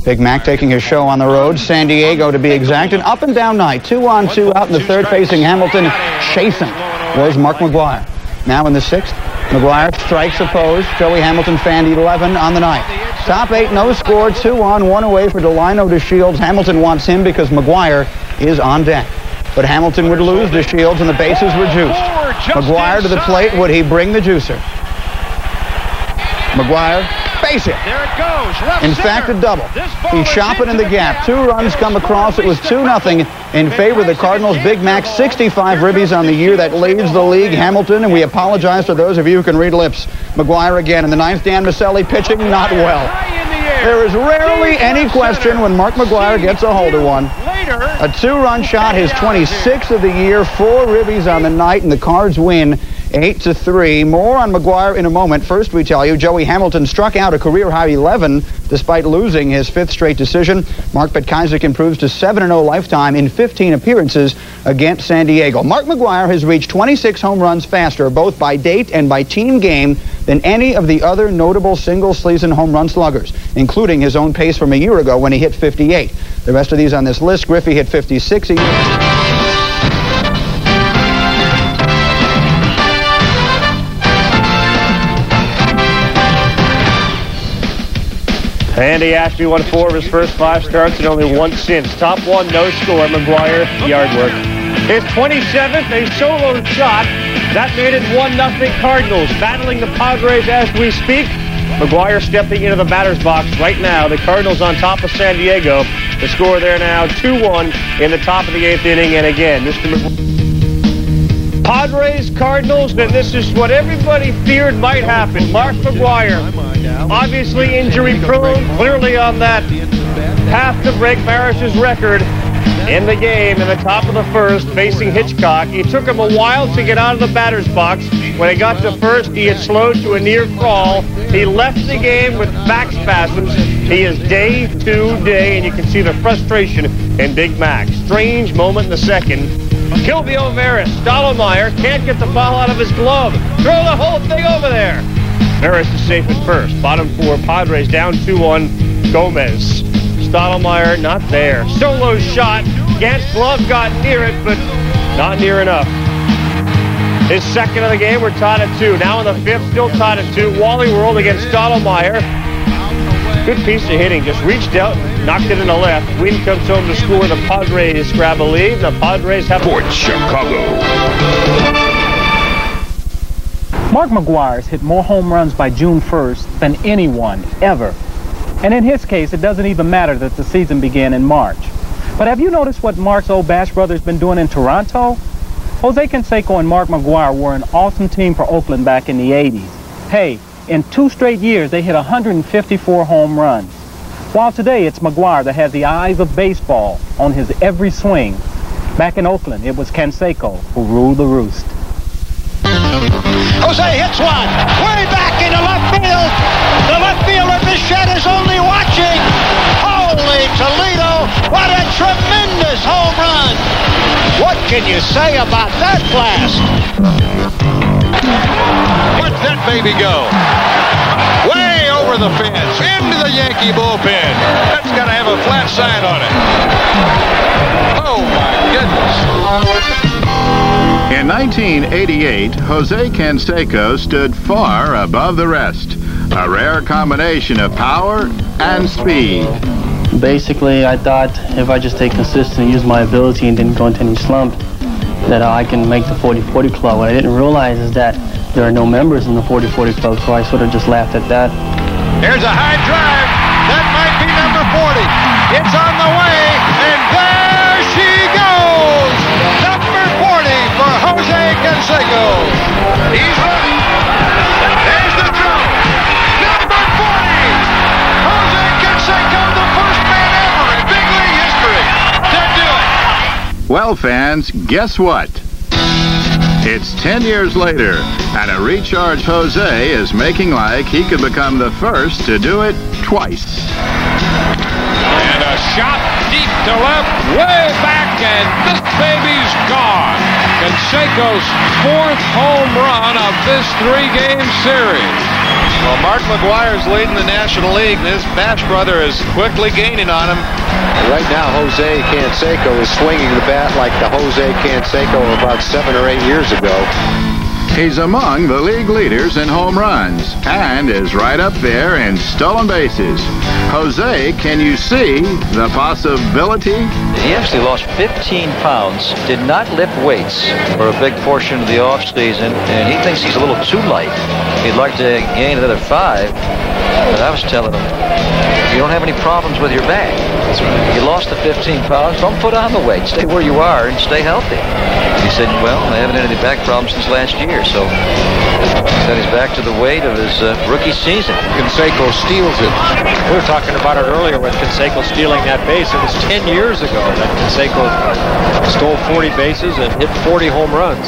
Big Mac taking his show on the road, San Diego to be exact. An up-and-down night, 2-on-2 out in the third, facing Hamilton. Chasing was Mark McGwire. Now in the sixth, McGwire strikes opposed. Joey Hamilton fanned 11 on the night. Top 8, no score, 2-on-1 away for Delino to Shields. Hamilton wants him because McGwire is on deck. But Hamilton would lose to Shields and the bases were juiced. McGwire to the plate. Would he bring the juicer? McGwire, base hit. There it goes. In fact, a double. He's shopping in the gap. 2 runs come across. It was 2-0 in favor of the Cardinals. Big Mac, 65 ribbies on the year. That leads the league. Hamilton, and we apologize to those of you who can read lips. McGwire again in the ninth. Dan Maselli pitching not well. There is rarely any question when Mark McGwire gets a hold of one. A 2-run shot, his 26th of the year, 4 ribbies on the night, and the Cards win 8-3. More on McGwire in a moment. First, we tell you, Joey Hamilton struck out a career-high 11 despite losing his 5th straight decision. Mark Petkazik improves to 7-0 lifetime in 15 appearances against San Diego. Mark McGwire has reached 26 home runs faster, both by date and by team game, than any of the other notable single-season home run sluggers, including his own pace from a year ago when he hit 58. The rest of these on this list, Griffey hit 56. Andy Ashby won 4 of his first 5 starts and only 1 since. Top 1, no score. McGwire, yard work. His 27th, a solo shot. That made it 1-0 Cardinals. Battling the Padres as we speak. McGwire stepping into the batter's box right now. The Cardinals on top of San Diego. The score there now 2-1 in the top of the 8th inning. And again, Mr. McGwire. Padres, Cardinals, and this is what everybody feared might happen. Mark McGwire, obviously injury prone, clearly on that path to break Maris's record in the game in the top of the first, facing Hitchcock. It took him a while to get out of the batter's box. When he got to first, he had slowed to a near crawl. He left the game with back spasms. He is day to day, and you can see the frustration in Big Mac. Strange moment in the second. Kilvio Veras, Stottlemyre can't get the ball out of his glove. Throw the whole thing over there. Veras is safe at first. Bottom 4, Padres down 2-1. Gomez. Stottlemyre not there. Solo shot. Gant's glove got near it, but not near enough. His second of the game, we're tied at 2. Now in the 5th, still tied at 2. Wally World against Stottlemyre. Good piece of hitting. Just reached out, knocked it in the left. Wynn comes home to score. The Padres grab a lead. The Padres have... Fort Chicago. Mark McGwire's hit more home runs by June 1st than anyone ever. And in his case, it doesn't even matter that the season began in March. But have you noticed what Mark's old Bash brother's been doing in Toronto? Jose Canseco and Mark McGwire were an awesome team for Oakland back in the 80s. Hey, in 2 straight years, they hit 154 home runs. While today, it's McGwire that has the eyes of baseball on his every swing. Back in Oakland, it was Canseco who ruled the roost. Jose hits one way back into left field. The left fielder Bichette is only watching. Holy Toledo, what a tremendous home run. What can you say about that blast? Where'd that baby go? Way over the fence, into the Yankee bullpen. That's got to have a flat side on it. Oh my goodness. In 1988, Jose Canseco stood far above the rest. A rare combination of power and speed. Basically, I thought if I just stay consistent and use my ability and didn't go into any slump, that I can make the 40-40 club. What I didn't realize is that there are no members in the 40-40 club, so I sort of just laughed at that. Here's a high drive. That might be number 40. It's on the way, and there she goes. Number 40 for Jose Canseco. He's running. There's the throw. Number 40. Jose Canseco, the first man ever in big league history to do it. Well, fans, guess what? It's 10 years later, and a recharged Jose is making like he could become the first to do it twice. And a shot deep to left, way back, and this baby's gone. Canseco's 4th home run of this 3-game series. Well, Mark McGwire's leading the National League. This Bash brother is quickly gaining on him. Right now, Jose Canseco is swinging the bat like the Jose Canseco of about 7 or 8 years ago. He's among the league leaders in home runs and is right up there in stolen bases. Jose, can you see the possibility? He actually lost 15 pounds, did not lift weights for a big portion of the offseason, and he thinks he's a little too light. He'd like to gain another 5, but I was telling him, you don't have any problems with your back. That's right. You lost the 15 pounds, don't put on the weight. Stay where you are and stay healthy. He said, well, I haven't had any back problems since last year, so he said he's back to the weight of his rookie season. Canseco steals it. We were talking about it earlier with Canseco stealing that base. It was 10 years ago that Canseco stole 40 bases and hit 40 home runs.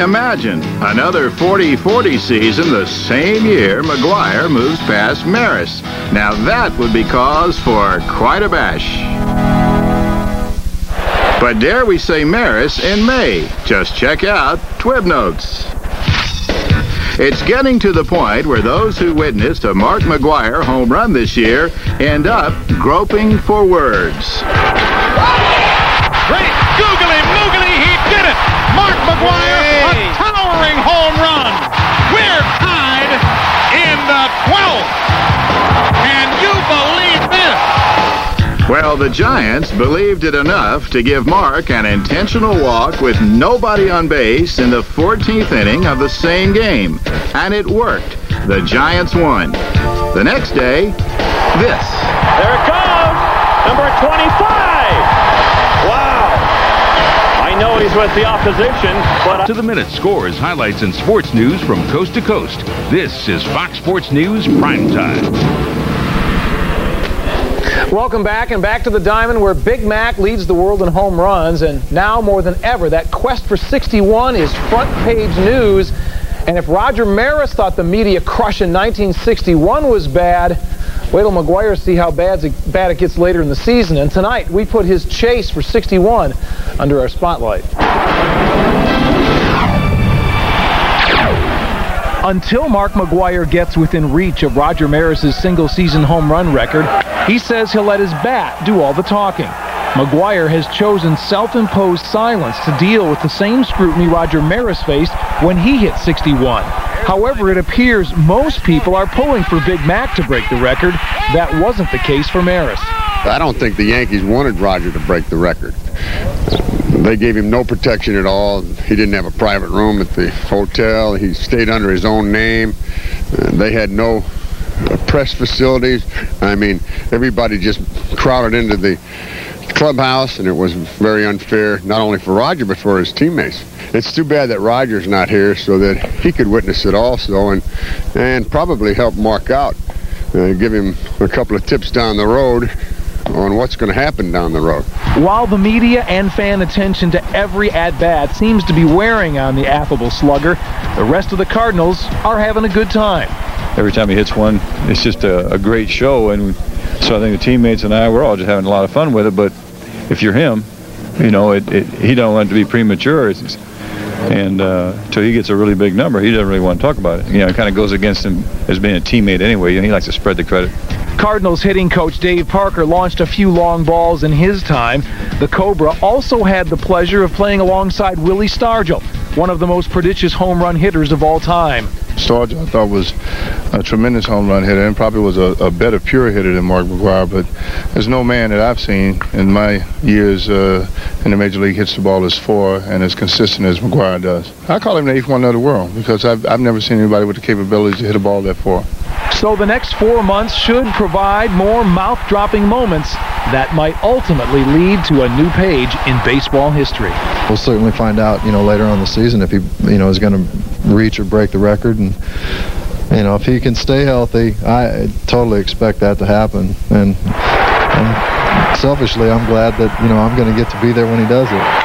Imagine another 40-40 season the same year McGwire moves past Maris. Now that would be cause for quite a bash. But dare we say Maris in May? Just check out Twib Notes. It's getting to the point where those who witnessed a Mark McGwire home run this year end up groping for words. Great googly moogly, he did it! Mark McGwire, a towering home run. We're tied in the 12th. Can you believe this? Well, the Giants believed it enough to give Mark an intentional walk with nobody on base in the 14th inning of the same game. And it worked. The Giants won. The next day, this. There it goes! Number 25! Wow! I know he's with the opposition, but... To the minute scores, highlights, and sports news from coast to coast. This is Fox Sports News Primetime. Welcome back, and back to the diamond where Big Mac leads the world in home runs, and now more than ever that quest for 61 is front page news. And if Roger Maris thought the media crush in 1961 was bad, wait till McGwire see how bad it gets later in the season. And tonight we put his chase for 61 under our spotlight. Until Mark McGwire gets within reach of Roger Maris's single-season home run record, he says he'll let his bat do all the talking. McGwire has chosen self-imposed silence to deal with the same scrutiny Roger Maris faced when he hit 61. However, it appears most people are pulling for Big Mac to break the record. That wasn't the case for Maris. I don't think the Yankees wanted Roger to break the record. They gave him no protection at all. He didn't have a private room at the hotel. He stayed under his own name. They had no press facilities. I mean, everybody just crowded into the clubhouse, and it was very unfair, not only for Roger, but for his teammates. It's too bad that Roger's not here so that he could witness it also and probably help Mark out, give him a couple of tips down the road on what's going to happen down the road. While the media and fan attention to every at-bat seems to be wearing on the affable slugger, the rest of the Cardinals are having a good time. Every time he hits one, it's just a great show, and so I think the teammates and I, we're all just having a lot of fun with it. But if you're him, you know, he don't want it to be premature, and until he gets a really big number, he doesn't really want to talk about it. You know, it kind of goes against him as being a teammate anyway, and he likes to spread the credit. Cardinals hitting coach Dave Parker launched a few long balls in his time. The Cobra also had the pleasure of playing alongside Willie Stargell, one of the most prodigious home run hitters of all time. Stargell, I thought, was a tremendous home run hitter and probably was a better pure hitter than Mark McGwire, but there's no man that I've seen in my years in the Major League hits the ball as far and as consistent as McGwire does. I call him the eighth wonder of the world because I've never seen anybody with the capabilities to hit a ball that far. So the next 4 months should provide more mouth-dropping moments that might ultimately lead to a new page in baseball history. We'll certainly find out, later on the season if he, is going to reach or break the record. And, if he can stay healthy, I totally expect that to happen. And selfishly, I'm glad that, I'm going to get to be there when he does it.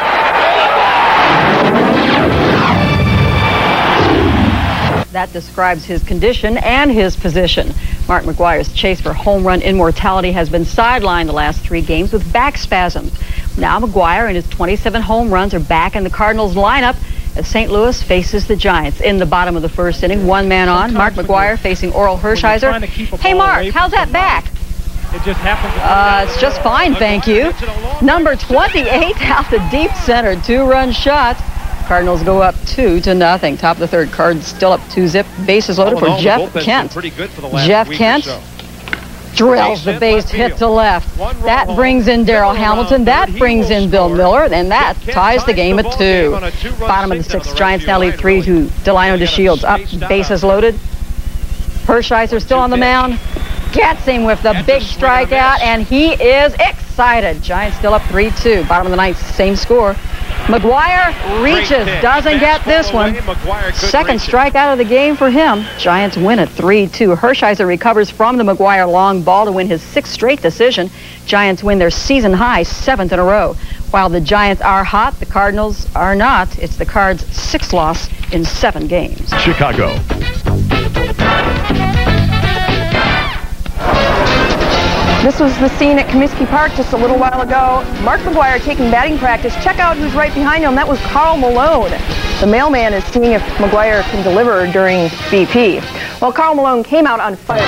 That describes his condition and his position. Mark McGwire's chase for home run immortality has been sidelined the last 3 games with back spasms. Now McGwire and his 27 home runs are back in the Cardinals lineup as St. Louis faces the Giants in the bottom of the first inning. One man on. Mark McGwire facing Oral Hershiser. Hey, Mark, how's that back? It just happens. It's just fine, thank you. Number 28 out the deep center. 2-run shot. Cardinals go up 2-0. Top of the third. Cards still up 2-zip. Bases loaded for Jeff Kent. Jeff Kent drills the base hit to left. That brings in Darrell Hamilton. That brings in Bill Miller. And that ties the game at 2. Bottom of the sixth. Giants now lead 3-2. Delino to Shields. Up. Bases loaded. Hershiser still on the mound. Gets him with the big strikeout, and he is excited. Giants still up 3-2. Bottom of the ninth, same score. McGwire reaches, doesn't get this one. Second strikeout of the game for him. Giants win at 3-2. Hershiser recovers from the McGwire long ball to win his 6th straight decision. Giants win their season high 7th in a row. While the Giants are hot, the Cardinals are not. It's the Cards' 6th loss in 7 games. Chicago. This was the scene at Comiskey Park just a little while ago. Mark McGwire taking batting practice. Check out who's right behind him. That was Carl Malone. The mailman is seeing if McGwire can deliver during BP. Well, Carl Malone came out on fire.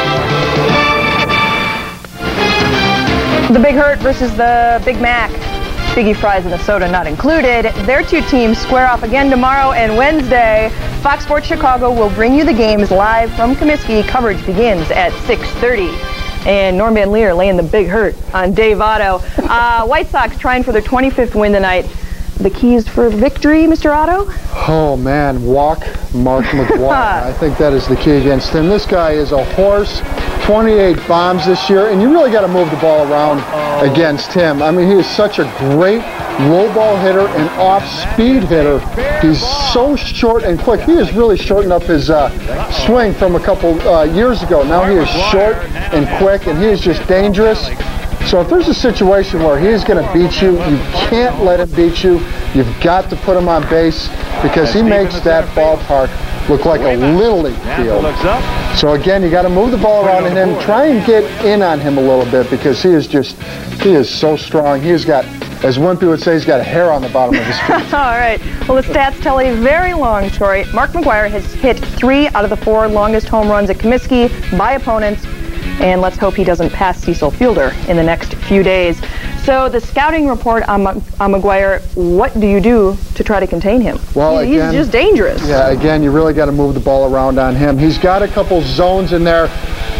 The Big Hurt versus the Big Mac. Biggie fries and a soda not included. Their two teams square off again tomorrow and Wednesday. Fox Sports Chicago will bring you the games live from Comiskey. Coverage begins at 6:30. And Norm Van Leer laying the Big Hurt on Dave Otto. White Sox trying for their 25th win tonight. The keys for victory, Mr. Otto? Oh, man, walk Mark McGwire. I think that is the key against him. This guy is a horse. 28 bombs this year, and you really got to move the ball around against him. I mean, he is such a great low ball hitter and off-speed hitter. He's so short and quick. He has really shortened up his swing from a couple years ago. Now he is short and quick, and he is just dangerous. So if there's a situation where he's going to beat you, you can't let him beat you. You've got to put him on base because he makes that ballpark look like a Little League field. So again, you got to move the ball around and then try and get in on him a little bit because he is so strong. He's got, as Wimpy would say, he's got a hair on the bottom of his feet. All right. Well, the stats tell a very long story. Mark McGwire has hit 3 out of the 4 longest home runs at Comiskey by opponents. And let's hope he doesn't pass Cecil Fielder in the next few days. So the scouting report on McGwire, what do you do to try to contain him? Well, he's just dangerous. Yeah, again, you really got to move the ball around on him. He's got a couple zones in there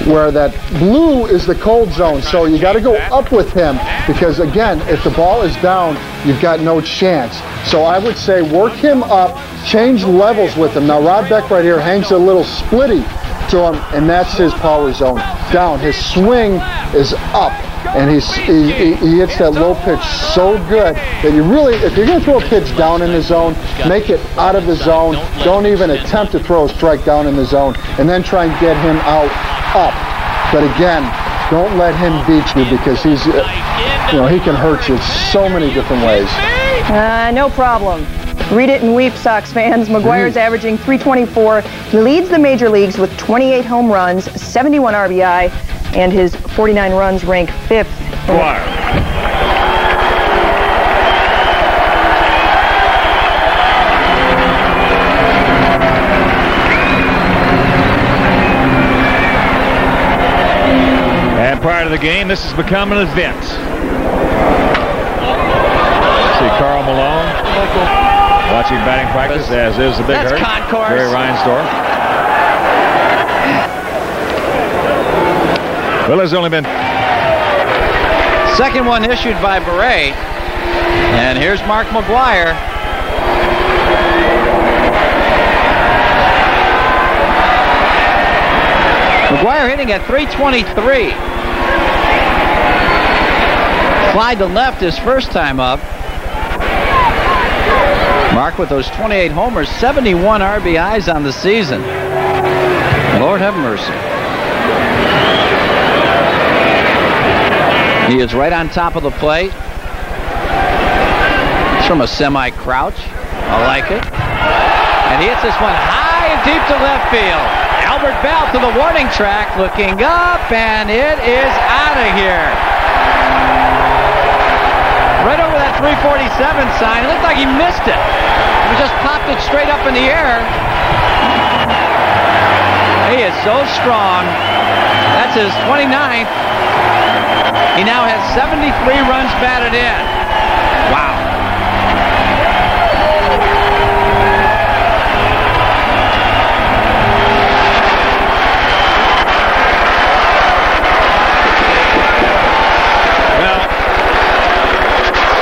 where that blue is the cold zone. So you got to go up with him because, again, if the ball is down, you've got no chance. So I would say work him up, change levels with him. Now, Rod Beck right here hangs a little splitty to him, and that's his power zone. Down. His swing is up, and he hits that low pitch so good that you really, if you're going to throw a pitch down in the zone, make it out of the zone. Don't even attempt to throw a strike down in the zone, and then try and get him out up. But again, don't let him beat you because he's, he can hurt you so many different ways. No problem. Read it and weep, Sox fans. McGwire's averaging .324. He leads the major leagues with 28 home runs, 71 RBI, and his 49 runs rank 5th. McGwire. And prior to the game, this has become an event. See Carl Malone watching batting practice, as is the Big Hurt. Gary Reinsdorf. Well, there's only been second one issued by Beret. And here's Mark McGwire. McGwire hitting at .323. Slide to left his first time up. Mark with those 28 homers, 71 RBIs on the season. Lord have mercy. He is right on top of the plate. It's from a semi-crouch. I like it. And he hits this one high and deep to left field. Albert Bell to the warning track, looking up, and it is out of here. Right over that 347 sign. It looked like he missed it. He just popped it straight up in the air. He is so strong. That's his 29th. He now has 73 runs batted in. Wow. Well,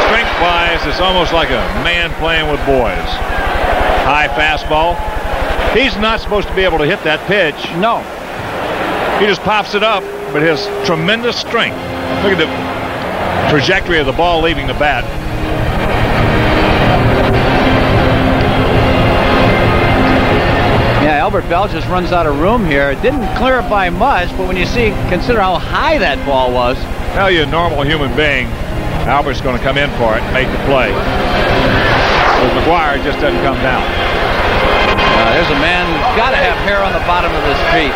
strength-wise, it's almost like a man playing with boys. High fastball. He's not supposed to be able to hit that pitch. No. He just pops it up, but his tremendous strength. Look at the trajectory of the ball leaving the bat. Yeah, Albert Bell just runs out of room here. It didn't clear it by much, but when you consider how high that ball was. Now you're a normal human being. Albert's going to come in for it and make the play. But McGwire just doesn't come down. There's a man who's got to have hair on the bottom of his feet.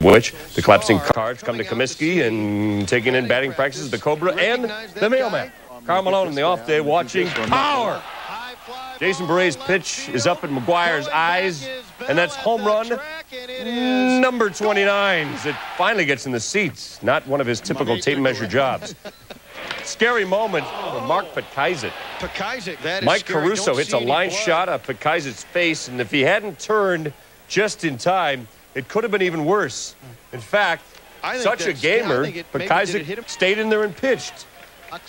Which the collapsing cards come to Comiskey and taking in batting practices, the Cobra and the Mailman. Karl Malone on the off day watching power. Jason Barre's pitch is up in McGwire's eyes, and that's home run number 29. It finally gets in the seats. Not one of his typical tape measure jobs. Scary moment for Mark Petkaisit. Mike Caruso hits a line shot at Petkaiset's face, and if he hadn't turned just in time, it could have been even worse. In fact, such a gamer, Petkaisit stayed in there and pitched.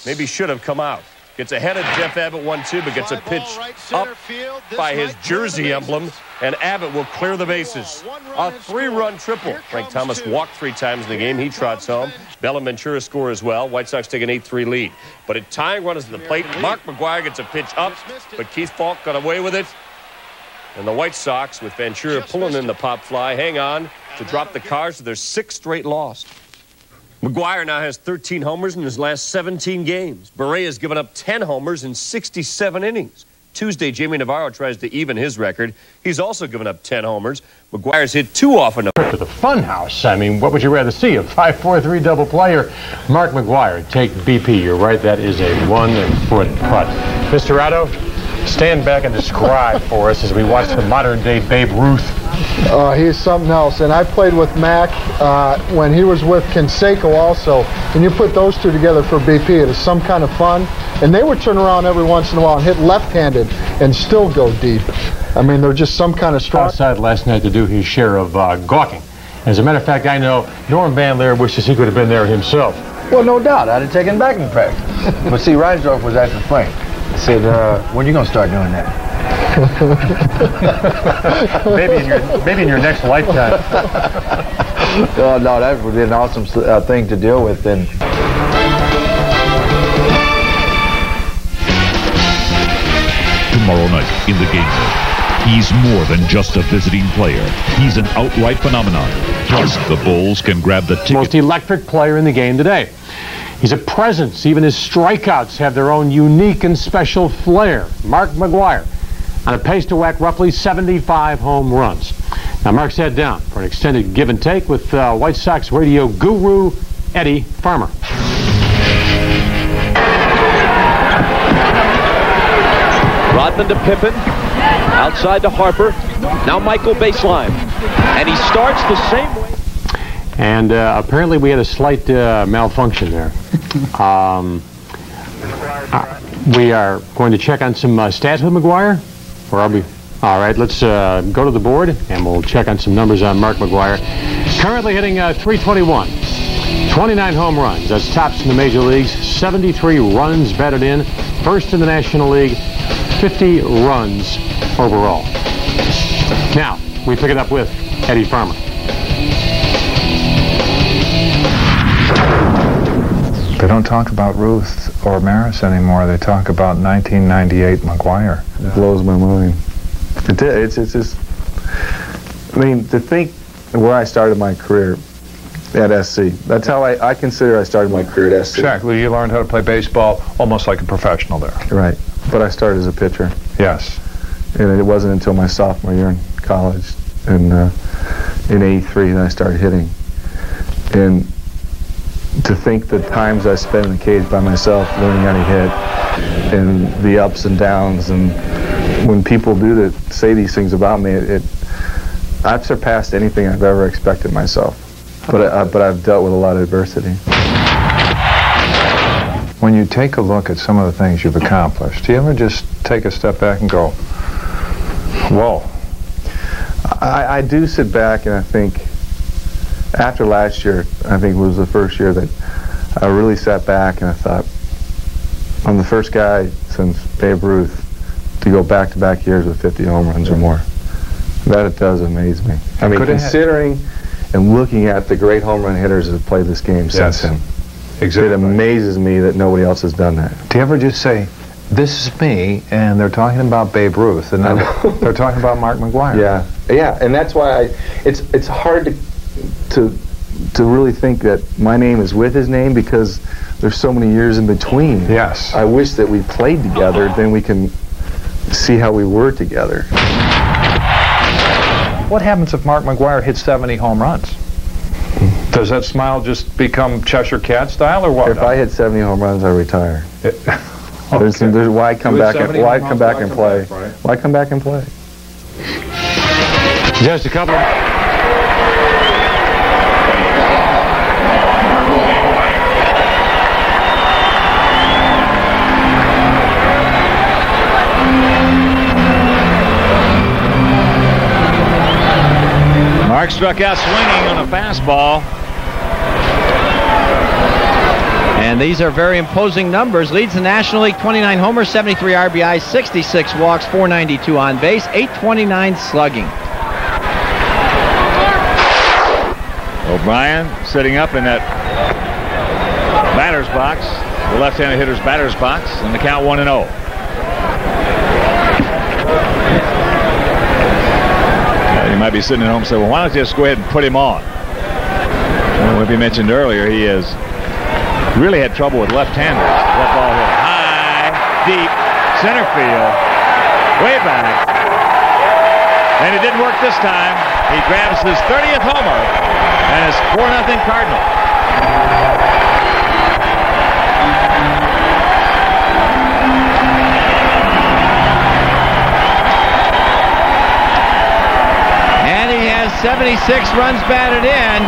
Maybe should have come out. Gets ahead of Jeff Abbott 1-2, but gets a pitch up by his jersey emblem, and Abbott will clear the bases. A 3-run triple. Frank Thomas walked 3 times in the game. He trots home. Bell and Ventura score as well. White Sox take an 8-3 lead. But a tying run is to the plate. Mark McGwire gets a pitch up, but Keith Falk got away with it. And the White Sox, with Ventura pulling in the pop fly, hang on to drop the Cards to their 6th straight loss. McGwire now has 13 homers in his last 17 games. Barre has given up 10 homers in 67 innings. Tuesday, Jamie Navarro tries to even his record. He's also given up 10 homers. McGwire's hit 2 off in a... To the funhouse. I mean, what would you rather see? A 5-4-3 double player. Mark McGwire, take BP. You're right, that is a 1-foot putt. Mr. Otto, stand back and describe for us as we watch the modern-day Babe Ruth. He's something else. And I played with Mac when he was with Canseco also. And you put those two together for BP, it is some kind of fun. And they would turn around every once in a while and hit left-handed and still go deep. I mean, they're just some kind of strong. Outside last night to do his share of gawking. As a matter of fact, I know Norm Van Leer wishes he could have been there himself. Well, no doubt. I'd have taken batting practice. But see, Reinsdorf was acting frank. He said, when are you going to start doing that? maybe in your next lifetime. Oh, no, that would be an awesome thing to deal with. And tomorrow night in the game room, he's more than just a visiting player. He's an outright phenomenon. Plus, the Bulls can grab the ticket. Most electric player in the game today. He's a presence. Even his strikeouts have their own unique and special flair. Mark McGwire on a pace to whack roughly 75 home runs. Now, Mark's head down for an extended give and take with White Sox radio guru Eddie Farmer. Rodman to Pippen, outside to Harper, now Michael baseline, and he starts the same way. And apparently we had a slight malfunction there. We are going to check on some stats with McGwire, or I'll be... All right, let's go to the board, and we'll check on some numbers on Mark McGwire. Currently hitting .321, 29 home runs. That's tops in the major leagues. 73 runs batted in, first in the National League. 50 runs overall. Now, we pick it up with Eddie Farmer. They don't talk about Ruth or Maris anymore. They talk about 1998 McGwire. It blows my mind. It's just, I mean, to think where I started my career at SC. That's how I consider I started my career at SC. Exactly. You learned how to play baseball almost like a professional there. Right. But I started as a pitcher. Yes. And it wasn't until my sophomore year in college in '83 that I started hitting. And to think the times I spent in the cage by myself learning how to hit and the ups and downs, and when people say these things about me, I've surpassed anything I've ever expected myself. But I've dealt with a lot of adversity. When you take a look at some of the things you've accomplished, do you ever just take a step back and go, whoa? I do sit back and I think, after last year, I think was the first year that I really sat back and I thought, I'm the first guy since Babe Ruth to go back-to-back years with 50 home runs or more. That it does amaze me. I mean, considering and looking at the great home run hitters that have played this game since him, it amazes me that nobody else has done that. Do you ever just say, this is me, and they're talking about Babe Ruth, and then they're talking about Mark McGwire? Yeah, and that's why it's hard to really think that my name is with his name, because there's so many years in between. Yes. I wish that we played together, then we can see how we were together. What happens if Mark McGwire hits 70 home runs? Does that smile just become Cheshire Cat style, or what? If I hit 70 home runs, I retire. There's why come back and play? Why come back and play? Just a couple. Mark struck out swinging on a fastball. And these are very imposing numbers. Leads the National League, 29 homers, 73 RBIs, 66 walks, 492 on base, 829 slugging. O'Brien sitting up in that batter's box, the left-handed hitter's batter's box, and the count 1-0. You might be sitting at home and say, well, why don't you just go ahead and put him on? Well, what we mentioned earlier, he has really had trouble with left-handers. That ball hit high, deep, center field, way back. And it didn't work this time. He grabs his 30th homer, and it's 4-0 Cardinal. And he has 76 runs batted in.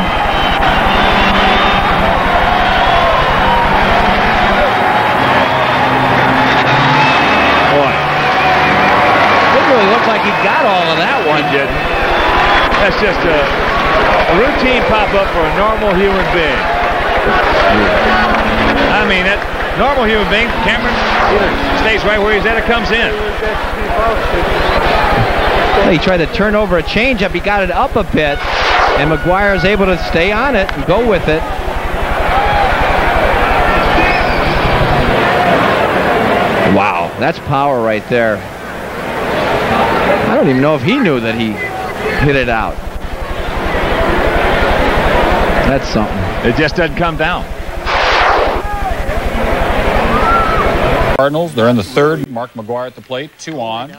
Boy. Didn't really look like he got all of that one. He didn't. That's just a routine pop-up for a normal human being. I mean, that normal human being, Cameron, either stays right where he's at or comes in. He tried to turn over a changeup. He got it up a bit, and McGwire is able to stay on it and go with it. Wow, that's power right there. I don't even know if he knew that he hit it out. That's something. It just doesn't come down. Cardinals, they're in the third. Mark McGwire at the plate, 2 on.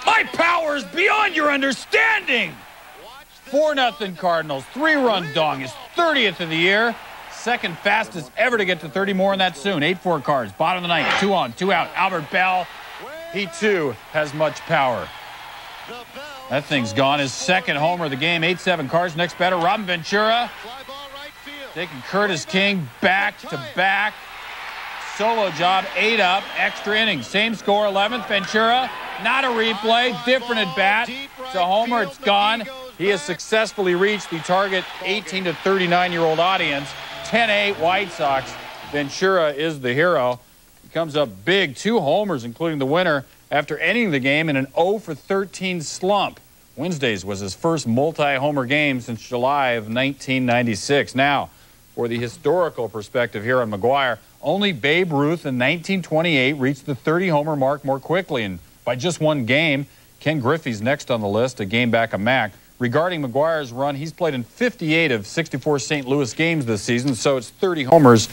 My power is beyond your understanding. 4-0 Cardinals, 3-run dong, his 30th of the year. Second fastest ever to get to 30, more on that soon. 8-4 Cards, bottom of the ninth, 2 on, 2 out. Albert Bell, he too has much power. That thing's gone. His second homer of the game, 8-7 Cards. Next batter, Robin Ventura. Taking Curtis King back to back. Solo job, 8 up, extra innings. Same score, 11th. Ventura, not a replay, different at bat. It's a homer, it's gone. He has successfully reached the target 18 to 39-year-old audience. 10-8 White Sox. Ventura is the hero. He comes up big, 2 homers, including the winner, after ending the game in an 0-for-13 slump. Wednesday's was his first multi-homer game since July of 1996. Now, for the historical perspective here on McGwire, only Babe Ruth in 1928 reached the 30-homer mark more quickly, and by just one game. Ken Griffey's next on the list, a game back of Mac. Regarding McGwire's run, he's played in 58 of 64 St. Louis games this season, so it's 30 homers.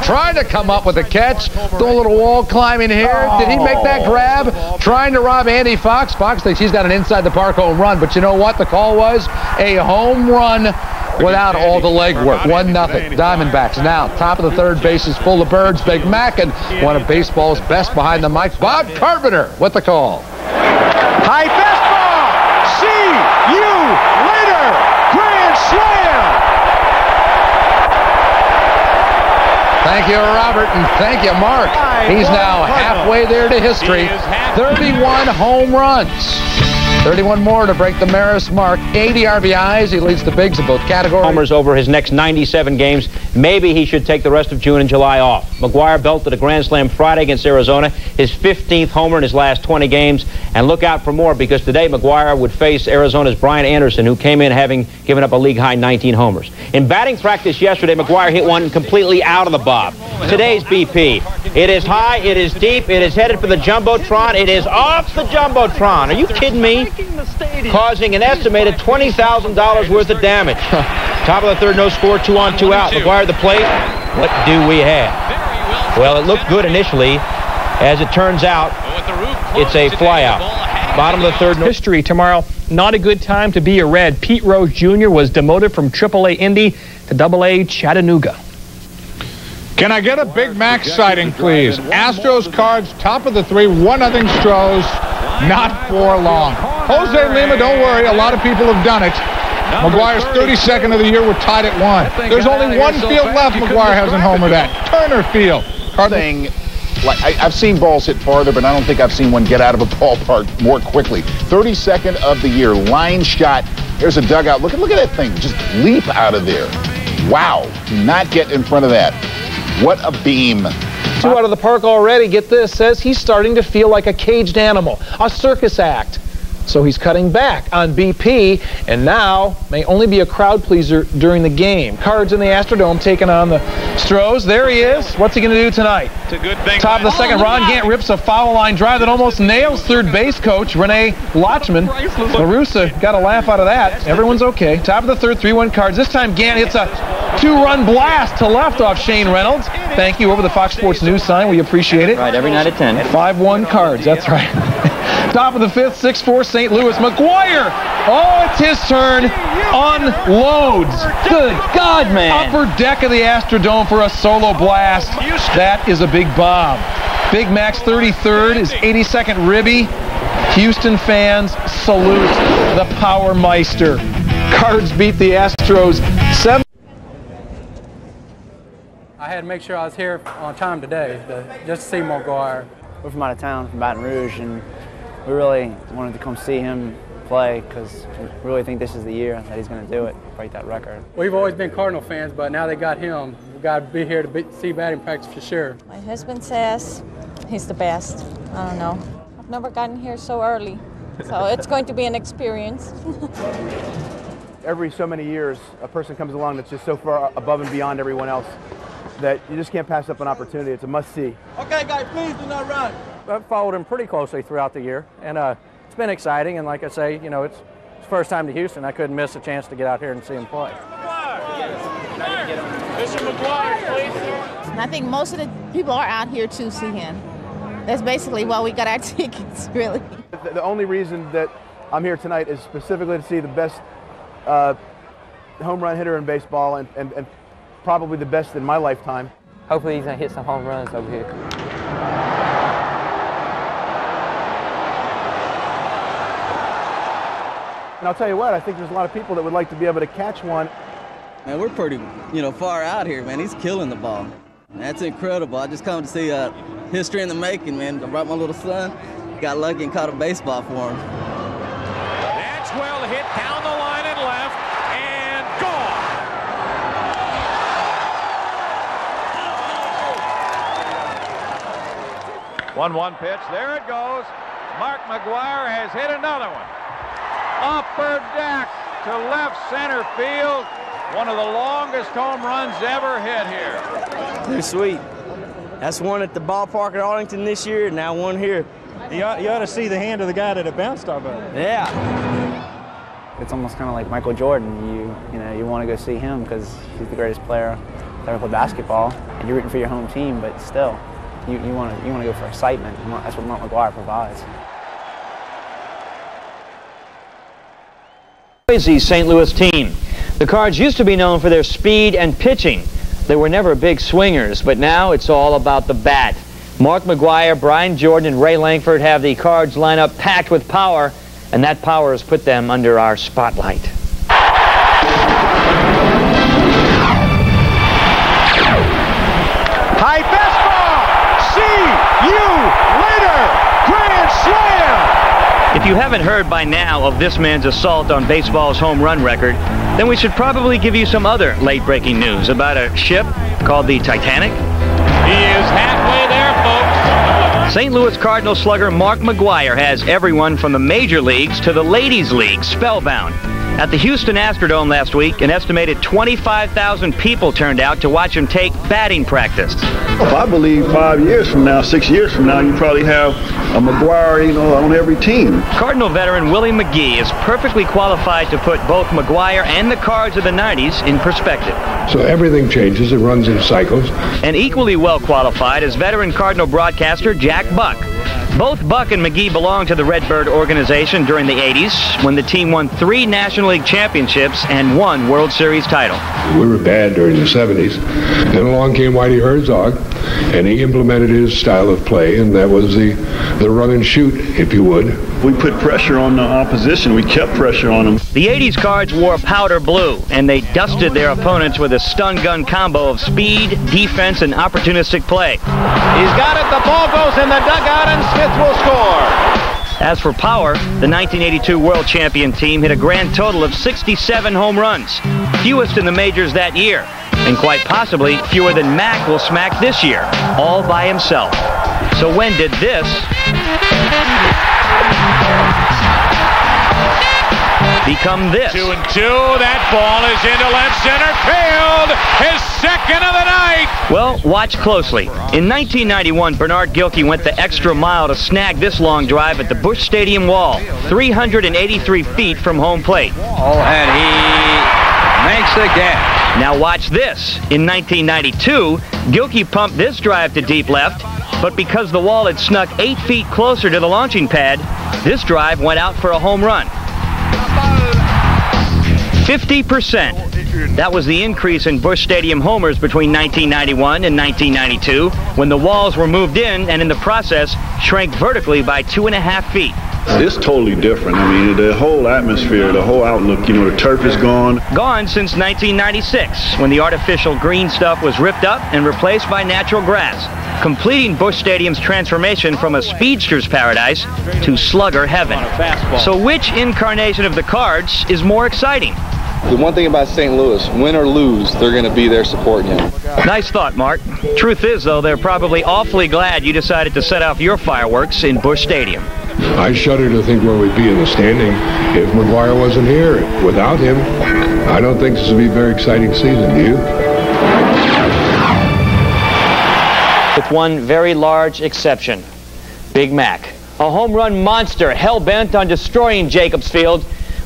Trying to come up with a catch, doing a little wall climbing here. Did he make that grab? Trying to rob Andy Fox. Fox thinks he's got an inside the park home run, but you know what the call was? A home run without all the legwork. 1-0. Diamondbacks now. Top of the third, bases full of birds. Big Mac and one of baseball's best behind the mic, Bob Carpenter, with the call. High fastball. See you later. Grand slam. Thank you, Robert, and thank you, Mark. He's now halfway there to history. 31 home runs. 31 more to break the Maris mark. 80 RBIs. He leads the bigs in both categories. Homers over his next 97 games. Maybe he should take the rest of June and July off. McGwire belted a grand slam Friday against Arizona, his 15th homer in his last 20 games. And look out for more, because today McGwire would face Arizona's Brian Anderson, who came in having given up a league-high 19 homers. In batting practice yesterday, McGwire hit one completely out of the bob. Today's BP. It is high, it is deep, it is headed for the Jumbotron, it is off the Jumbotron. Are you kidding me? Causing an estimated $20,000 worth of damage. Top of the third, no score, 2 on, 2 out. McGwire at the plate. What do we have? Well, it looked good initially. As it turns out, it's a flyout. Bottom of the third. History tomorrow. Not a good time to be a Red. Pete Rose Jr. was demoted from AAA Indy to AA Chattanooga. Can I get a Big Mac sighting, please? Astros Cards, top of the 3, 1-0 Stros, not for long. Jose Lima, don't worry, a lot of people have done it. McGwire's 32nd of the year, we're tied at 1. There's only one field left McGwire hasn't homered at. Turner Field. I've seen balls hit farther, but I don't think I've seen one get out of a ballpark more quickly. 32nd of the year, line shot. There's a dugout. Look at that thing. Just leap out of there. Wow. Do not get in front of that. What a beam. 2 out of the park already. Get this. Says he's starting to feel like a caged animal, a circus act. So he's cutting back on BP, and now may only be a crowd pleaser during the game. Cards in the Astrodome taking on the Stros. There he is. What's he going to do tonight? It's a good thing. Top of the second, Ron Gant rips a foul line drive that almost nails third base coach Renee Lachman. LaRussa got a laugh out of that. Everyone's okay. Top of the third, 3-1 Cards. This time Gant hits a 2-run blast to left off Shane Reynolds. Thank you over the Fox Sports News sign. We appreciate it. Right, every night at 10. 5-1 Cards. That's right. Top of the fifth, 6-4 St. Louis. McGwire! Oh, it's his turn. Unloads. Good God, man. Upper deck of the Astrodome for a solo blast. That is a big bomb. Big Mac's 33rd, his 82nd ribby. Houston fans salute the Power Meister. Cards beat the Astros 7. I had to make sure I was here on time today just to see McGwire. We're from out of town, from Baton Rouge, and we really wanted to come see him play because we really think this is the year that he's going to do it, break that record. We've always been Cardinal fans, but now they got him. We've got to be here to see batting practice for sure. My husband says he's the best. I don't know. I've never gotten here so early, so it's going to be an experience. Every so many years, a person comes along that's just so far above and beyond everyone else that you just can't pass up an opportunity. It's a must-see. Okay, guys, please do not run. I've followed him pretty closely throughout the year, and it's been exciting. And like I say, you know, it's his first time to Houston. I couldn't miss a chance to get out here and see him play. Mr. McGwire, please. I think most of the people are out here to see him. That's basically why we got our tickets, really. The only reason that I'm here tonight is specifically to see the best home run hitter in baseball and probably the best in my lifetime. Hopefully he's going to hit some home runs over here. And I'll tell you what, I think there's a lot of people that would like to be able to catch one. Man, we're pretty, far out here, man. He's killing the ball. That's incredible. I just come to see history in the making, man. I brought my little son. Got lucky and caught a baseball for him. That's well hit down the line and left, and gone. 1-1 pitch. There it goes. Mark McGwire has hit another one. Upper deck to left center field. One of the longest home runs ever hit here. They're sweet. That's one at the ballpark at Arlington this year, and now one here. You ought to see the hand of the guy that it bounced off of. Yeah. It's almost kind of like Michael Jordan. You want to go see him because he's the greatest player to ever play basketball, and you're rooting for your home team, but still, you want to go for excitement. That's what Mark McGwire provides. The St. Louis team. The Cards used to be known for their speed and pitching. They were never big swingers, but now it's all about the bat. Mark McGwire, Brian Jordan, and Ray Langford have the Cards lineup packed with power, and that power has put them under our spotlight. High fastball! See you later! Grand slam! If you haven't heard by now of this man's assault on baseball's home run record, then we should probably give you some other late-breaking news about a ship called the Titanic. He is halfway there, folks. St. Louis Cardinal slugger Mark McGwire has everyone from the major leagues to the ladies' league spellbound. At the Houston Astrodome last week, an estimated 25,000 people turned out to watch him take batting practice. I believe 5 years from now, 6 years from now, you probably have a McGwire, on every team. Cardinal veteran Willie McGee is perfectly qualified to put both McGwire and the Cards of the 90s in perspective. So everything changes, it runs in cycles. And equally well qualified is veteran Cardinal broadcaster Jack Buck. Both Buck and McGee belonged to the Redbird organization during the 80s when the team won 3 National League championships and 1 World Series title. We were bad during the 70s. Then along came Whitey Herzog, and he implemented his style of play, and that was the run and shoot, if you would. We put pressure on the opposition. We kept pressure on them. The 80s Cards wore powder blue, and they dusted their opponents with a stun gun combo of speed, defense, and opportunistic play. He's got it. The ball goes in the dugout, and Smith will score. As for power, the 1982 World Champion team hit a grand total of 67 home runs, fewest in the majors that year, and quite possibly fewer than Mac will smack this year, all by himself. So when did this become this? 2-2. That ball is into left center field. His second of the night. Well, watch closely. In 1991, Bernard Gilkey went the extra mile to snag this long drive at the Busch Stadium wall, 383 feet from home plate. And he makes the catch. Now watch this. In 1992, Gilkey pumped this drive to deep left, but because the wall had snuck 8 feet closer to the launching pad, this drive went out for a home run. 50%. That was the increase in Busch Stadium homers between 1991 and 1992, when the walls were moved in and in the process shrank vertically by 2.5 feet. It's totally different. I mean, the whole atmosphere, the whole outlook, the turf is gone. Gone since 1996, when the artificial green stuff was ripped up and replaced by natural grass, completing Busch Stadium's transformation from a speedster's paradise to slugger heaven. So which incarnation of the Cards is more exciting? The one thing about St. Louis, win or lose, they're going to be there supporting him. Nice thought, Mark. Truth is, though, they're probably awfully glad you decided to set off your fireworks in Busch Stadium. I shudder to think where we'd be in the standing if McGwire wasn't here. Without him, I don't think this would be a very exciting season, do you? With one very large exception, Big Mac. A home run monster hell-bent on destroying Jacobs Field,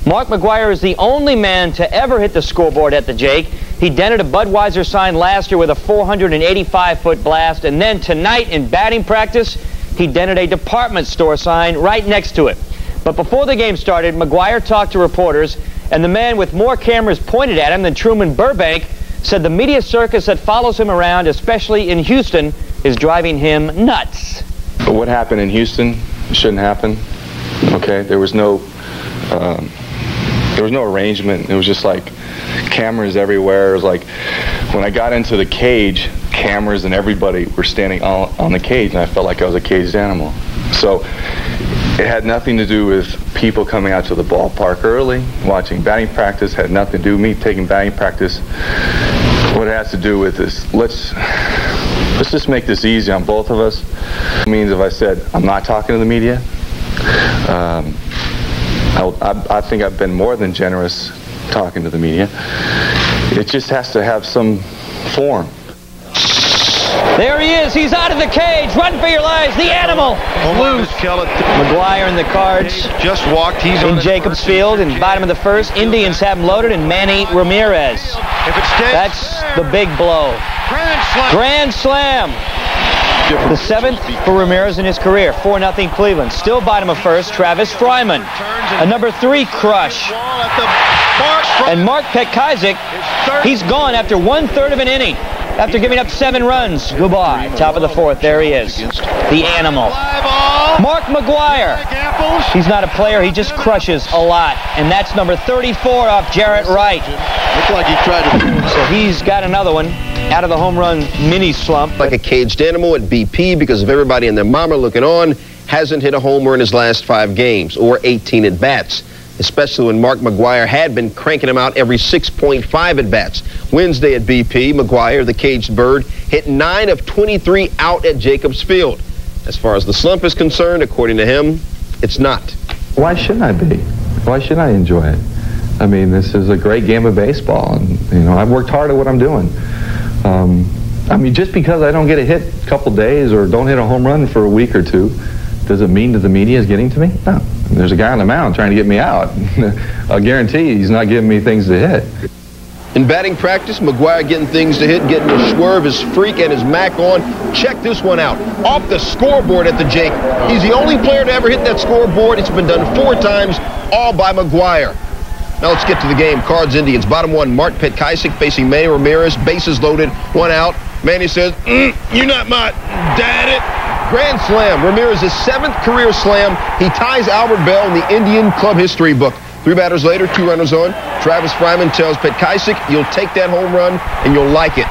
Mark McGwire is the only man to ever hit the scoreboard at the Jake. He dented a Budweiser sign last year with a 485-foot blast, and then tonight in batting practice, he dented a department store sign right next to it. But before the game started, McGwire talked to reporters, and the man with more cameras pointed at him than Truman Burbank said the media circus that follows him around, especially in Houston, is driving him nuts. But what happened in Houston shouldn't happen. Okay, there was no arrangement. It was just like cameras everywhere. It was like when I got into the cage, cameras and everybody were standing on the cage, and I felt like I was a caged animal. So it had nothing to do with people coming out to the ballpark early, watching batting practice. Had nothing to do with me taking batting practice. What it has to do with is let's just make this easy on both of us. It means if I said I'm not talking to the media, I think I've been more than generous talking to the media. It just has to have some form. There he is. He's out of the cage. Run for your lives. The animal. Loose. McGwire and the Cards just walked. He's in Jacobs Field in bottom of the first. Indians have him loaded, and Manny Ramirez. If it stays, that's the big blow. Grand slam. Grand slam. The 7th for Ramirez in his career. 4-0 Cleveland. Still bottom of first, Travis Fryman. A number 3 crush. And Mark Petkaizik, he's gone after 1/3 of an inning. After giving up 7 runs. Goodbye. Top of the 4th. There he is. The animal. Mark McGwire. He's not a player. He just crushes a lot. And that's number 34 off Jarrett Wright. Looked like he tried to... So he's got another one out of the home run mini slump. Like a caged animal at BP because of everybody and their mama looking on. Hasn't hit a homer in his last 5 games or 18 at-bats. Especially when Mark McGwire had been cranking him out every 6.5 at-bats. Wednesday at BP, McGwire, the caged bird, hit 9 of 23 out at Jacobs Field. As far as the slump is concerned, according to him, it's not. Why shouldn't I be? Why shouldn't I enjoy it? I mean, this is a great game of baseball, and, you know, I've worked hard at what I'm doing. I mean, just because I don't get a hit a couple days or don't hit a home run for a week or 2, does it mean that the media is getting to me? No. There's a guy on the mound trying to get me out. I'll guarantee he's not giving me things to hit. In batting practice, McGwire getting things to hit, getting his swerve, his freak, and his Mac on. Check this one out. Off the scoreboard at the Jake. He's the only player to ever hit that scoreboard. It's been done 4 times, all by McGwire. Now let's get to the game. Cards Indians. Bottom 1, Mark Petkaizik facing Manny Ramirez. Bases loaded, 1 out. Manny says, "You're not my daddy." Grand slam. Ramirez's 7th career slam. He ties Albert Bell in the Indian club history book. 3 batters later, 2 runners on. Travis Fryman tells Petkaizik, "You'll take that home run and you'll like it."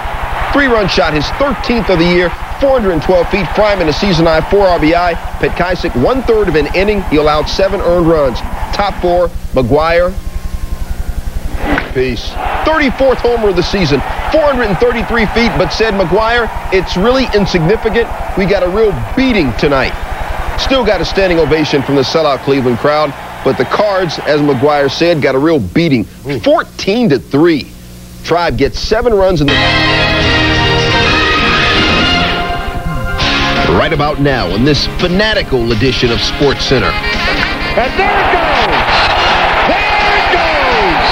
3-run shot, his 13th of the year, 412 feet. Fryman, a season-high 4 RBI. Petkaizik, 1/3 of an inning. He allowed 7 earned runs. Top 4, McGwire. Peace. 34th homer of the season, 433 feet, but said McGwire, "It's really insignificant. We got a real beating tonight." Still got a standing ovation from the sellout Cleveland crowd, but the Cards, as McGwire said, got a real beating. 14-3. Tribe gets 7 runs in the... Right about now in this fanatical edition of Sports Center. And there it goes! There it goes!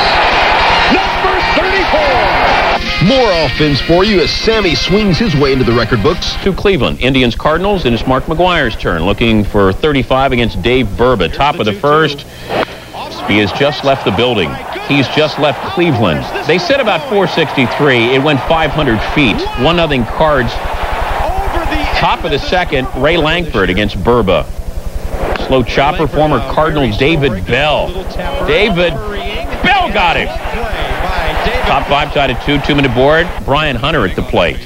Number 34! More offense for you as Sammy swings his way into the record books. To Cleveland, Indians Cardinals, and it's Mark McGwire's turn, looking for 35 against Dave Burba. Top of the 1st. He has just left the building. He's just left Cleveland. They said about 463. It went 500 feet. 1-0 Cards. Top of the 2nd, Ray Langford against Burba. Slow chopper, former Cardinal David Bell. David Bell got it. Top 5 tied at 2, 2-minute board. Brian Hunter at the plate.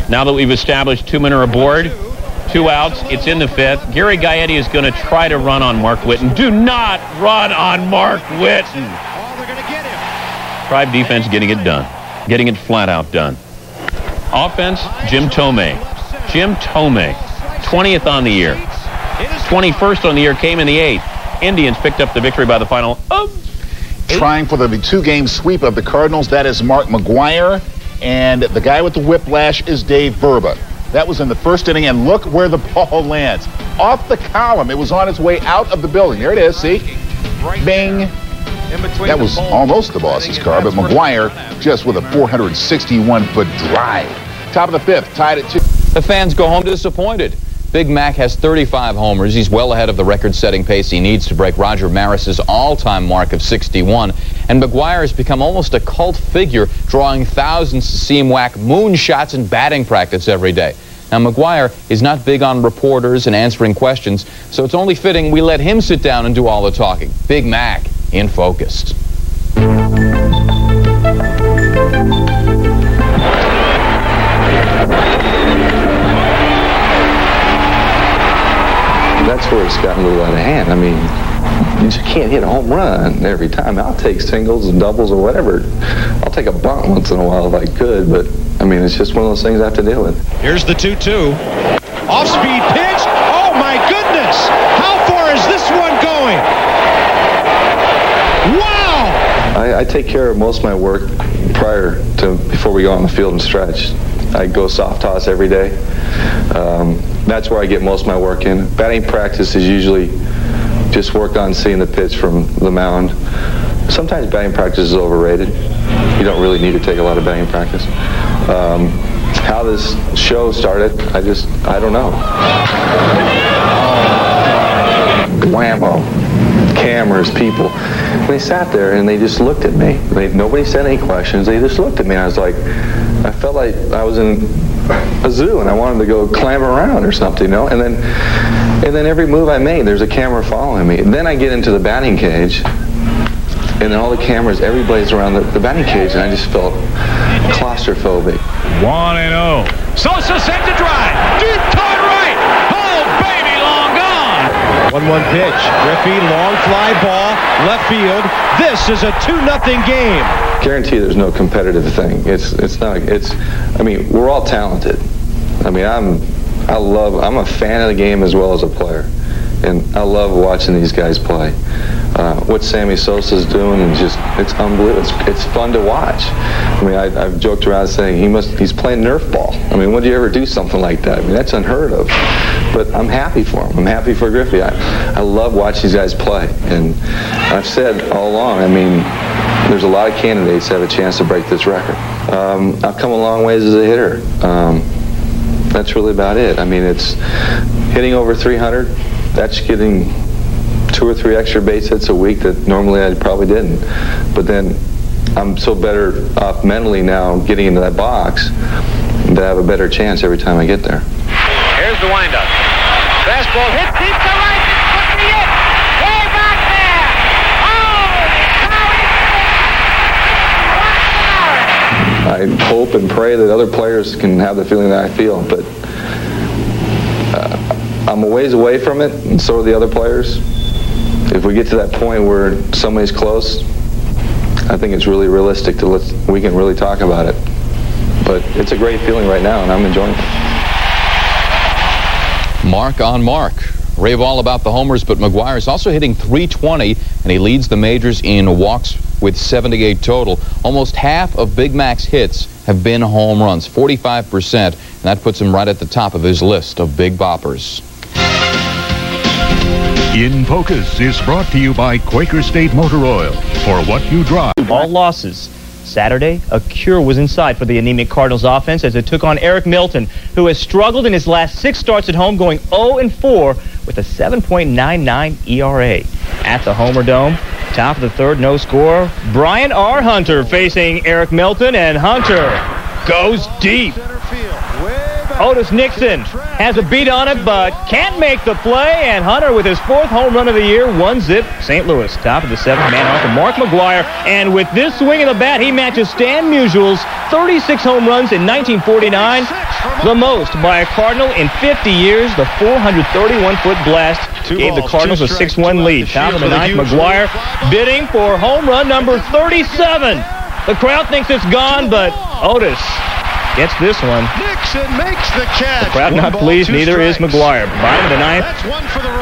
Now that we've established 2-minute aboard, 2 outs, it's in the 5th. Gary Gaetti is going to try to run on Mark Whitten. Do not run on Mark Whitten. Tribe defense getting it done. Getting it flat out done. Offense, Jim Tomei. Jim Tomei, 20th on the year. 21st on the year, came in the 8th. Indians picked up the victory by the final of 8. Trying for the 2-game sweep of the Cardinals, that is Mark McGwire. And the guy with the whiplash is Dave Burba. That was in the 1st inning, and look where the ball lands. Off the column. It was on its way out of the building. There it is, see? Bing. That was almost the boss's car, but McGwire just with a 461-foot drive. Top of the 5th, tied at 2. The fans go home disappointed. Big Mac has 35 homers. He's well ahead of the record-setting pace he needs to break Roger Maris's all-time mark of 61. And McGwire has become almost a cult figure, drawing thousands to see him whack moonshots in batting practice every day. Now, McGwire is not big on reporters and answering questions, so it's only fitting we let him sit down and do all the talking. Big Mac in focus. That's where it's gotten a little out of hand. I mean, you just can't hit a home run every time. I'll take singles and doubles or whatever. I'll take a bunt once in a while if I could, but I mean, it's just one of those things I have to deal with. Here's the 2-2. Off-speed pitch. Oh, my goodness. How far is this one going? Wow! I take care of most of my work before we go on the field and stretch. I go soft toss every day. That's where I get most of my work in. Batting practice is usually just work on seeing the pitch from the mound. Sometimes batting practice is overrated. You don't really need to take a lot of batting practice. How this show started, I don't know. Whammo. Cameras, people. They sat there and they just looked at me. Nobody said any questions. They just looked at me. I was like, I felt like I was in a zoo and I wanted to go climb around or something, you know? And then every move I made, there's a camera following me. And then I get into the batting cage, and then all the cameras, everybody's around the batting cage, and I just felt claustrophobic. 1-0. Sosa sends a drive. Deep toward right. Oh, baby, long gone. 1-1 pitch. Griffey, long fly ball, left field. This is a 2-0 game. Guarantee there's no competitive thing. I mean, we're all talented. I mean, I'm a fan of the game as well as a player. And I love watching these guys play. What Sammy Sosa's doing is it's unbelievable. It's fun to watch. I mean, I've joked around saying he's playing Nerf ball. I mean, when do you ever do something like that? I mean, that's unheard of. But I'm happy for him. I'm happy for Griffey. I love watching these guys play. And I've said all along, I mean, there's a lot of candidates that have a chance to break this record. I've come a long ways as a hitter. That's really about it. I mean, it's hitting over 300. That's getting 2 or 3 extra base hits a week that normally I probably didn't. But then I'm so better off mentally now getting into that box that I have a better chance every time I get there. Here's the windup. Fastball hit deep to right. This could be it. Way back there. Oh, I hope and pray that other players can have the feeling that I feel, but I'm a ways away from it, and so are the other players. If we get to that point where somebody's close, I think it's really realistic we can really talk about it. But it's a great feeling right now, and I'm enjoying it. Mark on Mark. Rave all about the homers, but McGwire's also hitting .320, and he leads the majors in walks with 78 total. Almost half of Big Mac's hits have been home runs, 45%, and that puts him right at the top of his list of big boppers. In Focus is brought to you by Quaker State Motor Oil. For what you drive. All losses. Saturday, a cure was in sight for the anemic Cardinals offense as it took on Eric Milton, who has struggled in his last 6 starts at home, going 0-4 with a 7.99 ERA. At the Homer Dome, top of the 3rd, no score. Brian R. Hunter facing Eric Milton, and Hunter goes deep. Otis Nixon has a beat on it, but can't make the play, and Hunter with his 4th home run of the year, 1-zip, St. Louis. Top of the 7th, man off of Mark McGwire, and with this swing of the bat, he matches Stan Musial's 36 home runs in 1949, the most by a Cardinal in 50 years. The 431-foot blast gave the Cardinals a 6-1 lead. Top of the 9th, McGwire bidding for home run number 37. The crowd thinks it's gone, but Otis gets this one. Nixon makes the catch. The crowd not pleased, neither is McGwire. Bottom of the 9th,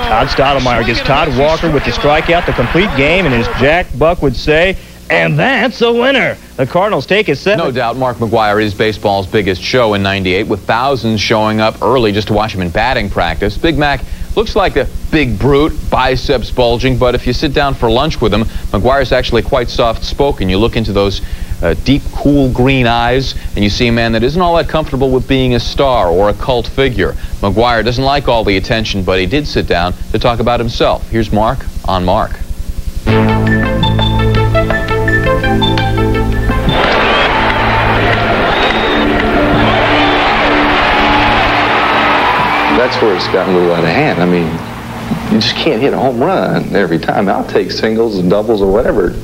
Todd Stottlemyre gets Todd Walker with the strikeout, the complete game, and as Jack Buck would say, and that's a winner. The Cardinals take his 7th. No doubt Mark McGwire is baseball's biggest show in '98, with thousands showing up early just to watch him in batting practice. Big Mac looks like a big brute, biceps bulging, but if you sit down for lunch with him, McGwire's actually quite soft-spoken. You look into those deep, cool green eyes, and you see a man that isn't all that comfortable with being a star or a cult figure. McGwire doesn't like all the attention, but he did sit down to talk about himself. Here's Mark on Mark. That's where it's gotten a little out of hand. I mean, you just can't hit a home run every time. I'll take singles and doubles or whatever.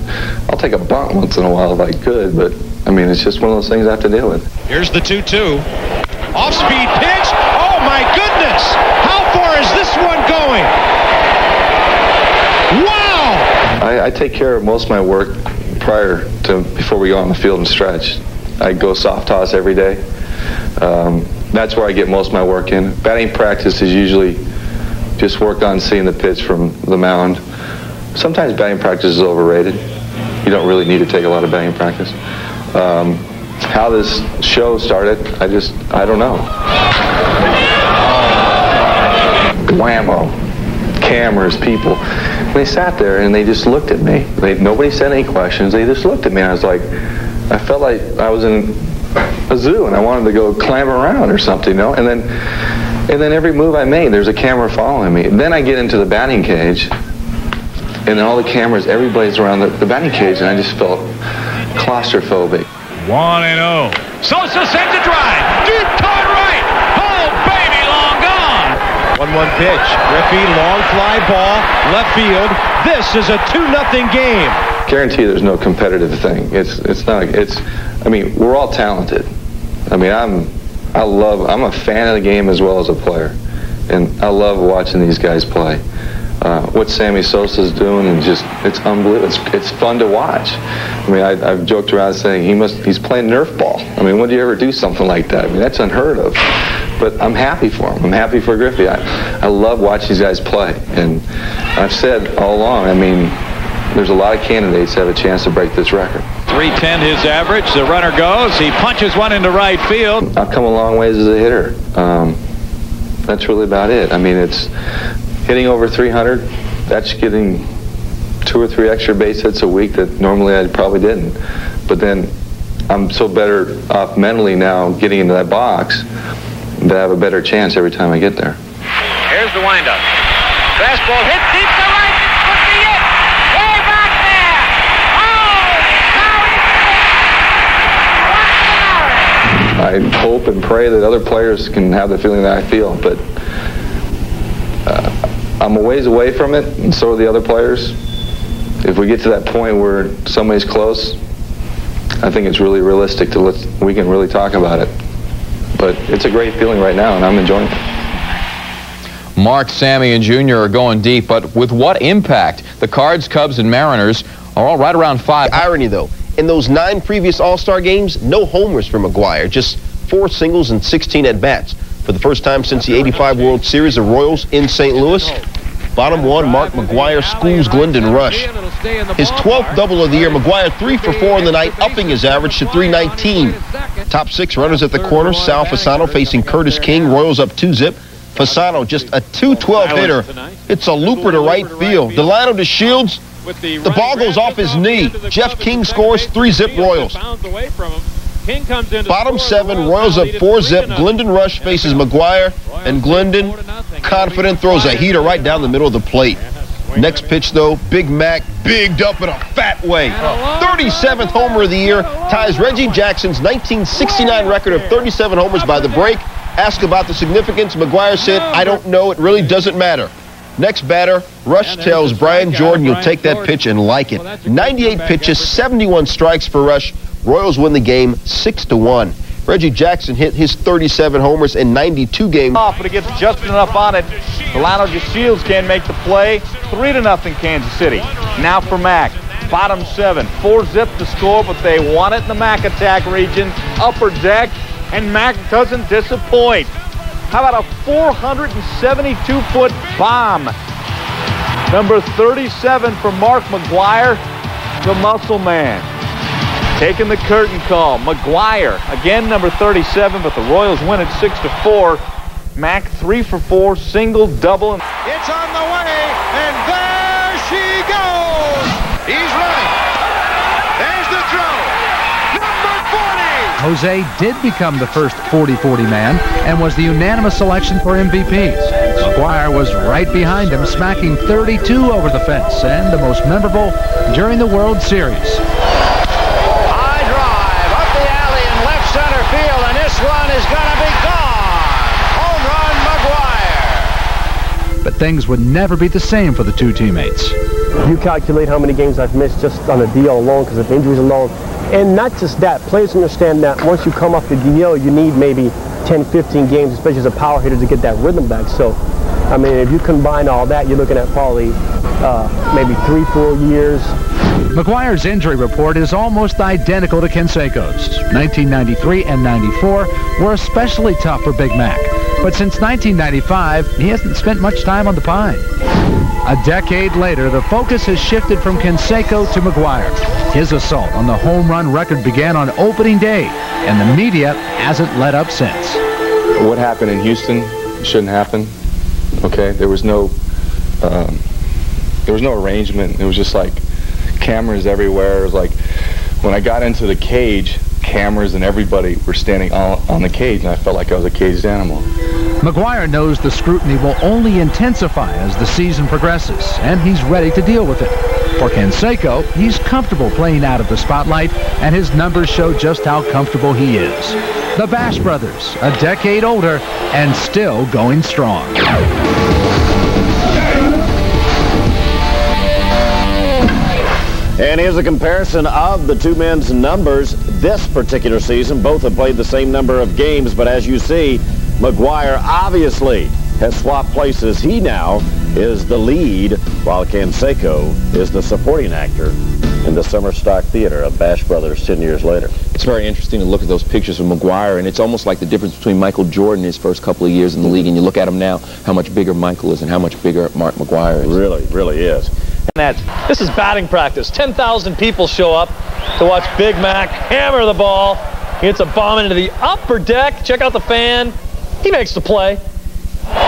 I'll take a bunt once in a while if I could, but I mean, it's just one of those things I have to deal with. Here's the 2-2. Off-speed pitch. Oh, my goodness. How far is this one going? Wow! I take care of most of my work before we go on the field and stretch. I go soft toss every day. That's where I get most of my work in. Batting practice is usually just work on seeing the pitch from the mound. Sometimes batting practice is overrated. You don't really need to take a lot of batting practice. How this show started, I don't know. Whammo. Cameras, people. They sat there and they just looked at me. Nobody said any questions. They just looked at me. I was like, I felt like I was in a zoo, and I wanted to go climb around or something, you know. And then every move I made, there's a camera following me. Then I get into the batting cage, and then all the cameras, everybody's around the batting cage, and I just felt claustrophobic. 1-0. Sosa sends a drive. Deep toward right. Oh, baby, long gone. 1-1 pitch. Griffey, long fly ball, left field. This is a 2-0 game. Guarantee there's no competitive thing. I mean, we're all talented. I mean, I'm a fan of the game as well as a player. And I love watching these guys play. What Sammy Sosa's doing, and it's unbelievable. It's fun to watch. I mean, I've joked around saying he's playing Nerf ball. I mean, when do you ever do something like that? I mean, that's unheard of. But I'm happy for him. I'm happy for Griffey. I love watching these guys play. And I've said all along, I mean, there's a lot of candidates that have a chance to break this record. 310 his average. The runner goes. He punches one into right field. I've come a long ways as a hitter. That's really about it. I mean, it's hitting over 300. That's getting 2 or 3 extra base hits a week that normally I probably didn't. But then I'm so better off mentally now getting into that box that I have a better chance every time I get there. Here's the windup. Fastball hit deep to right. This could be it. Way back there. Oh, I hope and pray that other players can have the feeling that I feel, but I'm a ways away from it, and so are the other players. If we get to that point where somebody's close, I think it's really realistic we can really talk about it. But it's a great feeling right now, and I'm enjoying it. Mark, Sammy, and Junior are going deep, but with what impact? The Cards, Cubs, and Mariners are all right around 5. The irony, though, in those 9 previous All-Star games, no homers for McGwire, just 4 singles and 16 at-bats. For the first time since the '85 World Series, the Royals in St. Louis. Bottom 1, Mark McGwire schools Glendon Rush. His 12th double of the year, McGwire 3 for 4 in the night, upping his average to 319. Top 6 runners at the corner. Sal Fasano facing Curtis King. Royals up 2-zip. Fasano just a 212 hitter. It's a looper to right field. Delano to Shields. The ball goes off his knee. Jeff King scores 3-zip Royals. Bottom 7, Royals up 4-zip. Glendon Rush faces McGwire, and Glendon, confident, throws a heater right down the middle of the plate. Next pitch, though, Big Mac bigged up in a fat way. 37th homer of the year, ties Reggie Jackson's 1969 record of 37 homers by the break. Asked about the significance, McGwire said, "I don't know, it really doesn't matter." Next batter, Rush tells Brian Jordan you'll take that pitch and like it. 98 pitches, 71 strikes for Rush. Royals win the game 6-1. Reggie Jackson hit his 37 homers in 92 games. But it gets just enough on it. Delano Shields can't make the play. 3-0 Kansas City. Now for Mac. Bottom 7. 4-zip to score, but they want it in the Mac attack region. Upper deck, and Mac doesn't disappoint. How about a 472-foot bomb? Number 37 for Mark McGwire, the muscle man. Taking the curtain call. McGwire, again number 37, but the Royals win it 6-4. Mac 3 for 4, single, double. It's on the way, and there she goes. He's running. There's the throw. Number 40. Jose did become the first 40-40 man and was the unanimous selection for MVPs. McGwire was right behind him, smacking 32 over the fence, and the most memorable during the World Series. One is going to be gone. Home run, McGwire. But things would never be the same for the two teammates. You calculate how many games I've missed just on the DL alone because of injuries alone. And not just that, players understand that once you come off the DL, you need maybe 10, 15 games, especially as a power hitter, to get that rhythm back. So, I mean, if you combine all that, you're looking at probably maybe 3-4 years. McGwire's injury report is almost identical to Canseco's. 1993 and 94 were especially tough for Big Mac. But since 1995, he hasn't spent much time on the pine. A decade later, the focus has shifted from Canseco to McGwire. His assault on the home run record began on opening day, and the media hasn't let up since. What happened in Houston shouldn't happen. Okay, there was no arrangement. It was just like cameras everywhere. It was like when I got into the cage, cameras and everybody were standing on the cage, and I felt like I was a caged animal. McGwire knows the scrutiny will only intensify as the season progresses, and he's ready to deal with it. For Canseco, he's comfortable playing out of the spotlight, and his numbers show just how comfortable he is. The Bash Brothers, a decade older and still going strong. And here's a comparison of the two men's numbers this particular season. Both have played the same number of games, but as you see, McGwire obviously has swapped places. He now is the lead, while Canseco is the supporting actor in the summer stock theater of Bash Brothers 10 years later. It's very interesting to look at those pictures of McGwire, and it's almost like the difference between Michael Jordan his first couple of years in the league, and you look at him now, how much bigger Michael is and how much bigger Mark McGwire is. Really is. This is batting practice. 10,000 people show up to watch Big Mac hammer the ball. He hits a bomb into the upper deck. Check out the fan. He makes the play.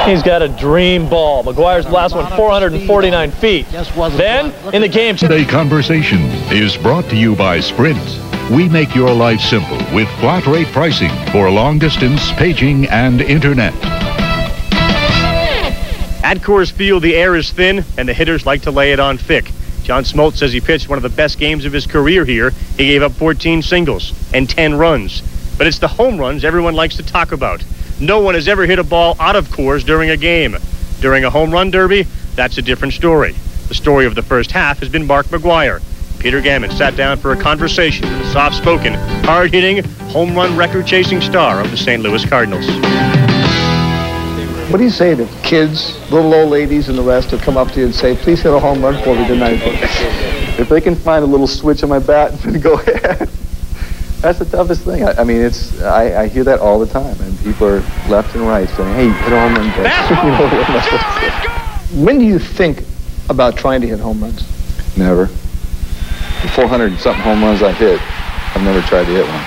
He's got a dream ball. McGwire's last one, 449 feet. Then, in the game... Today Conversation is brought to you by Sprint. We make your life simple with flat rate pricing for long distance, paging, and internet. At Coors Field, the air is thin, and the hitters like to lay it on thick. John Smoltz says he pitched one of the best games of his career here. He gave up 14 singles and 10 runs. But it's the home runs everyone likes to talk about. No one has ever hit a ball out of Coors during a game. During a home run derby, that's a different story. The story of the first half has been Mark McGwire. Peter Gammon sat down for a conversation with the soft-spoken, hard-hitting, home run record-chasing star of the St. Louis Cardinals. What do you say to kids, little old ladies and the rest who come up to you and say, please hit a home run for me tonight? If they can find a little switch on my bat, then go ahead. That's the toughest thing. I mean, I hear that all the time, and people are left and right saying, hey, hit a home run. You know, what am I supposed to say? When do you think about trying to hit home runs? Never. The 400-something home runs I hit, I've never tried to hit one.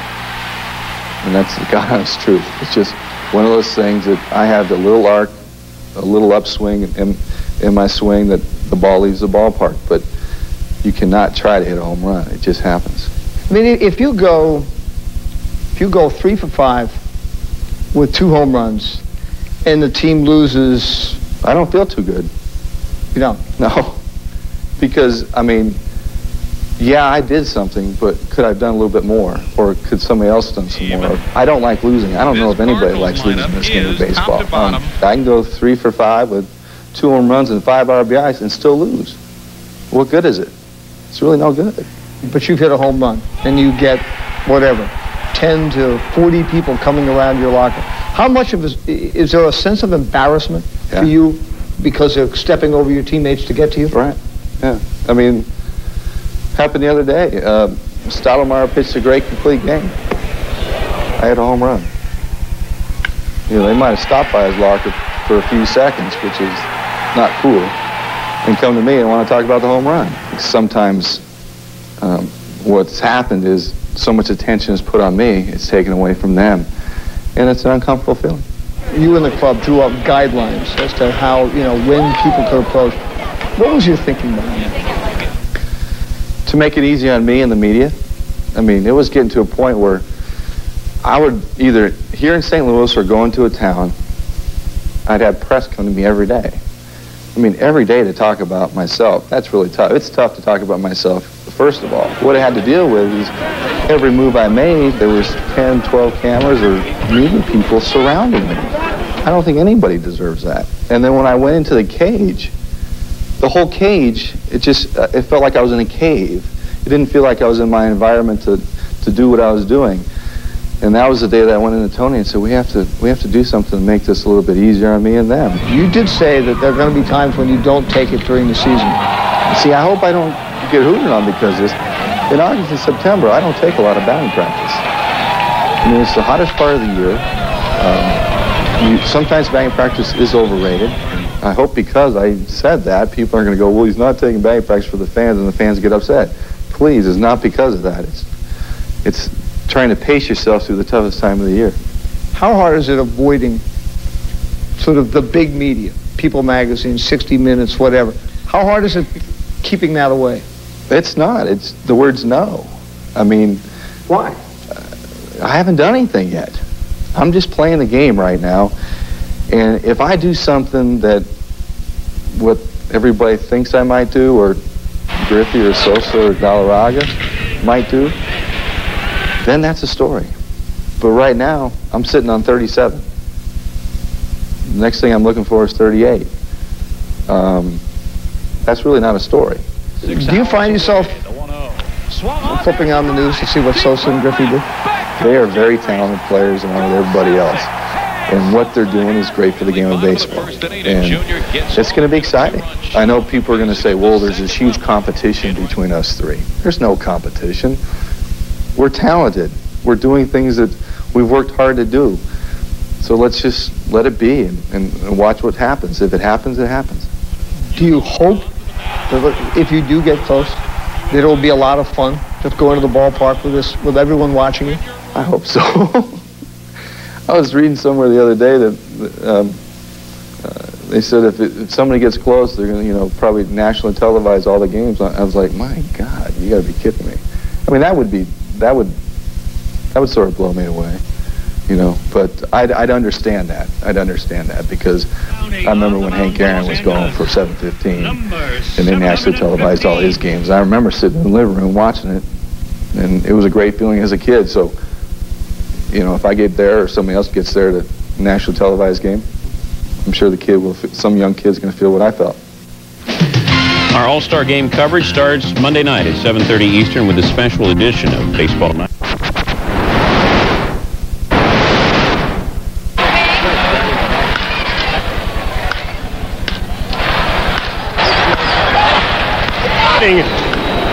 And that's the God honest truth. It's just one of those things that I have the little arc, a little upswing in my swing that the ball leaves the ballpark. But you cannot try to hit a home run. It just happens. I mean, if you go 3 for 5 with 2 home runs and the team loses... I don't feel too good. You don't? No. Because, I mean, yeah, I did something, but could I have done a little bit more? Or could somebody else have done some more? I don't like losing. I don't know if anybody likes losing this game of baseball. I can go 3 for 5 with 2 home runs and 5 RBIs and still lose. What good is it? It's really no good. But you've hit a home run, and you get, whatever, 10 to 40 people coming around your locker. How much of this, is there a sense of embarrassment for you because they're stepping over your teammates to get to you? Right, yeah. I mean, happened the other day. Stottlemyre pitched a great complete game. I had a home run. You know, they might have stopped by his locker for a few seconds, which is not cool, and come to me and want to talk about the home run. Sometimes what's happened is so much attention is put on me, it's taken away from them, and it's an uncomfortable feeling. You and the club drew up guidelines as to how, you know, when people could approach. What was your thinking behind it? To make it easy on me and the media. I mean, it was getting to a point where I would either, here in St. Louis or going to a town, I'd have press come to me every day. I mean, every day to talk about myself, that's really tough. It's tough to talk about myself, first of all. What I had to deal with is every move I made, there was 10, 12 cameras or media people surrounding me. I don't think anybody deserves that. And then when I went into the cage, the whole cage, it felt like I was in a cave. It didn't feel like I was in my environment to do what I was doing. And that was the day that I went into Tony and said, we have to do something to make this a little bit easier on me and them. You did say that there are going to be times when you don't take it during the season. See, I hope I don't get hooted on because of this. In August and September, I don't take a lot of batting practice. I mean, it's the hottest part of the year. Sometimes batting practice is overrated. I hope because I said that, people are going to go, well, he's not taking batting practice for the fans, and the fans get upset. Please, it's not because of that. It's trying to pace yourself through the toughest time of the year. How hard is it avoiding sort of the big media, People Magazine, 60 Minutes, whatever? How hard is it keeping that away? It's not. The word's no. I mean... Why? I haven't done anything yet. I'm just playing the game right now. And if I do something that what everybody thinks I might do, or Griffey or Sosa or Galarraga might do, then that's a story. But right now, I'm sitting on 37. The next thing I'm looking for is 38. That's really not a story. Do you find yourself flipping on the news to see what Sosa and Griffey did? They are very talented players along with everybody else. And what they're doing is great for the game of baseball. And it's going to be exciting. I know people are going to say, well, there's this huge competition between us three. There's no competition. We're talented. We're doing things that we've worked hard to do. So let's just let it be and watch what happens. If it happens, it happens. Do you hope that if you do get close, that it'll be a lot of fun just going to the ballpark with everyone watching you? I hope so. I was reading somewhere the other day that they said if somebody gets close, they're going to, probably nationally televise all the games. I was like, my God, you got to be kidding me. I mean, that would sort of blow me away, But I'd understand that. I'd understand that because I remember when Hank Aaron was going for 7:15, and they nationally televised all his games. I remember sitting in the living room watching it, and it was a great feeling as a kid. So, if I get there or somebody else gets there to nationally televised game, I'm sure some young kid's going to feel what I felt. Our All-Star Game coverage starts Monday night at 7:30 Eastern with a special edition of Baseball Night.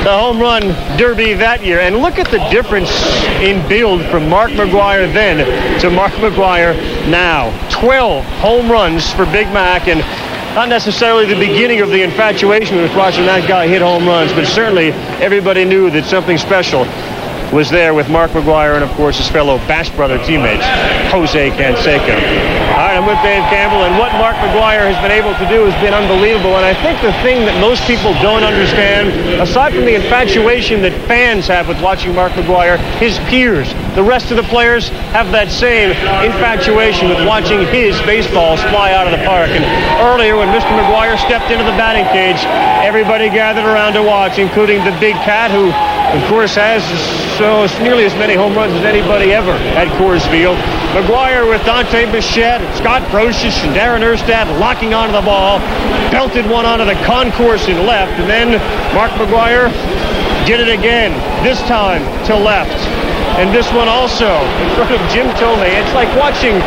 The home run derby that year, and look at the difference in build from Mark McGwire then to Mark McGwire now. 12 home runs for Big Mac, and not necessarily the beginning of the infatuation with watching that guy hit home runs, but certainly everybody knew that something special was there with Mark McGwire and, of course, his fellow Bash Brother teammates, Jose Canseco. All right, I'm with Dave Campbell, and what Mark McGwire has been able to do has been unbelievable. And I think the thing that most people don't understand, aside from the infatuation that fans have with watching Mark McGwire, his peers, the rest of the players, have that same infatuation with watching his baseballs fly out of the park. And earlier, when Mr. McGwire stepped into the batting cage, everybody gathered around to watch, including the Big Cat, who, of course, has nearly as many home runs as anybody ever at Coors Field. McGwire with Dante Bichette, Scott Brocious, and Darren Erstad locking onto the ball, belted one onto the concourse in left, and then Mark McGwire did it again, this time to left. And this one also in front of Jim Thome. It's like watching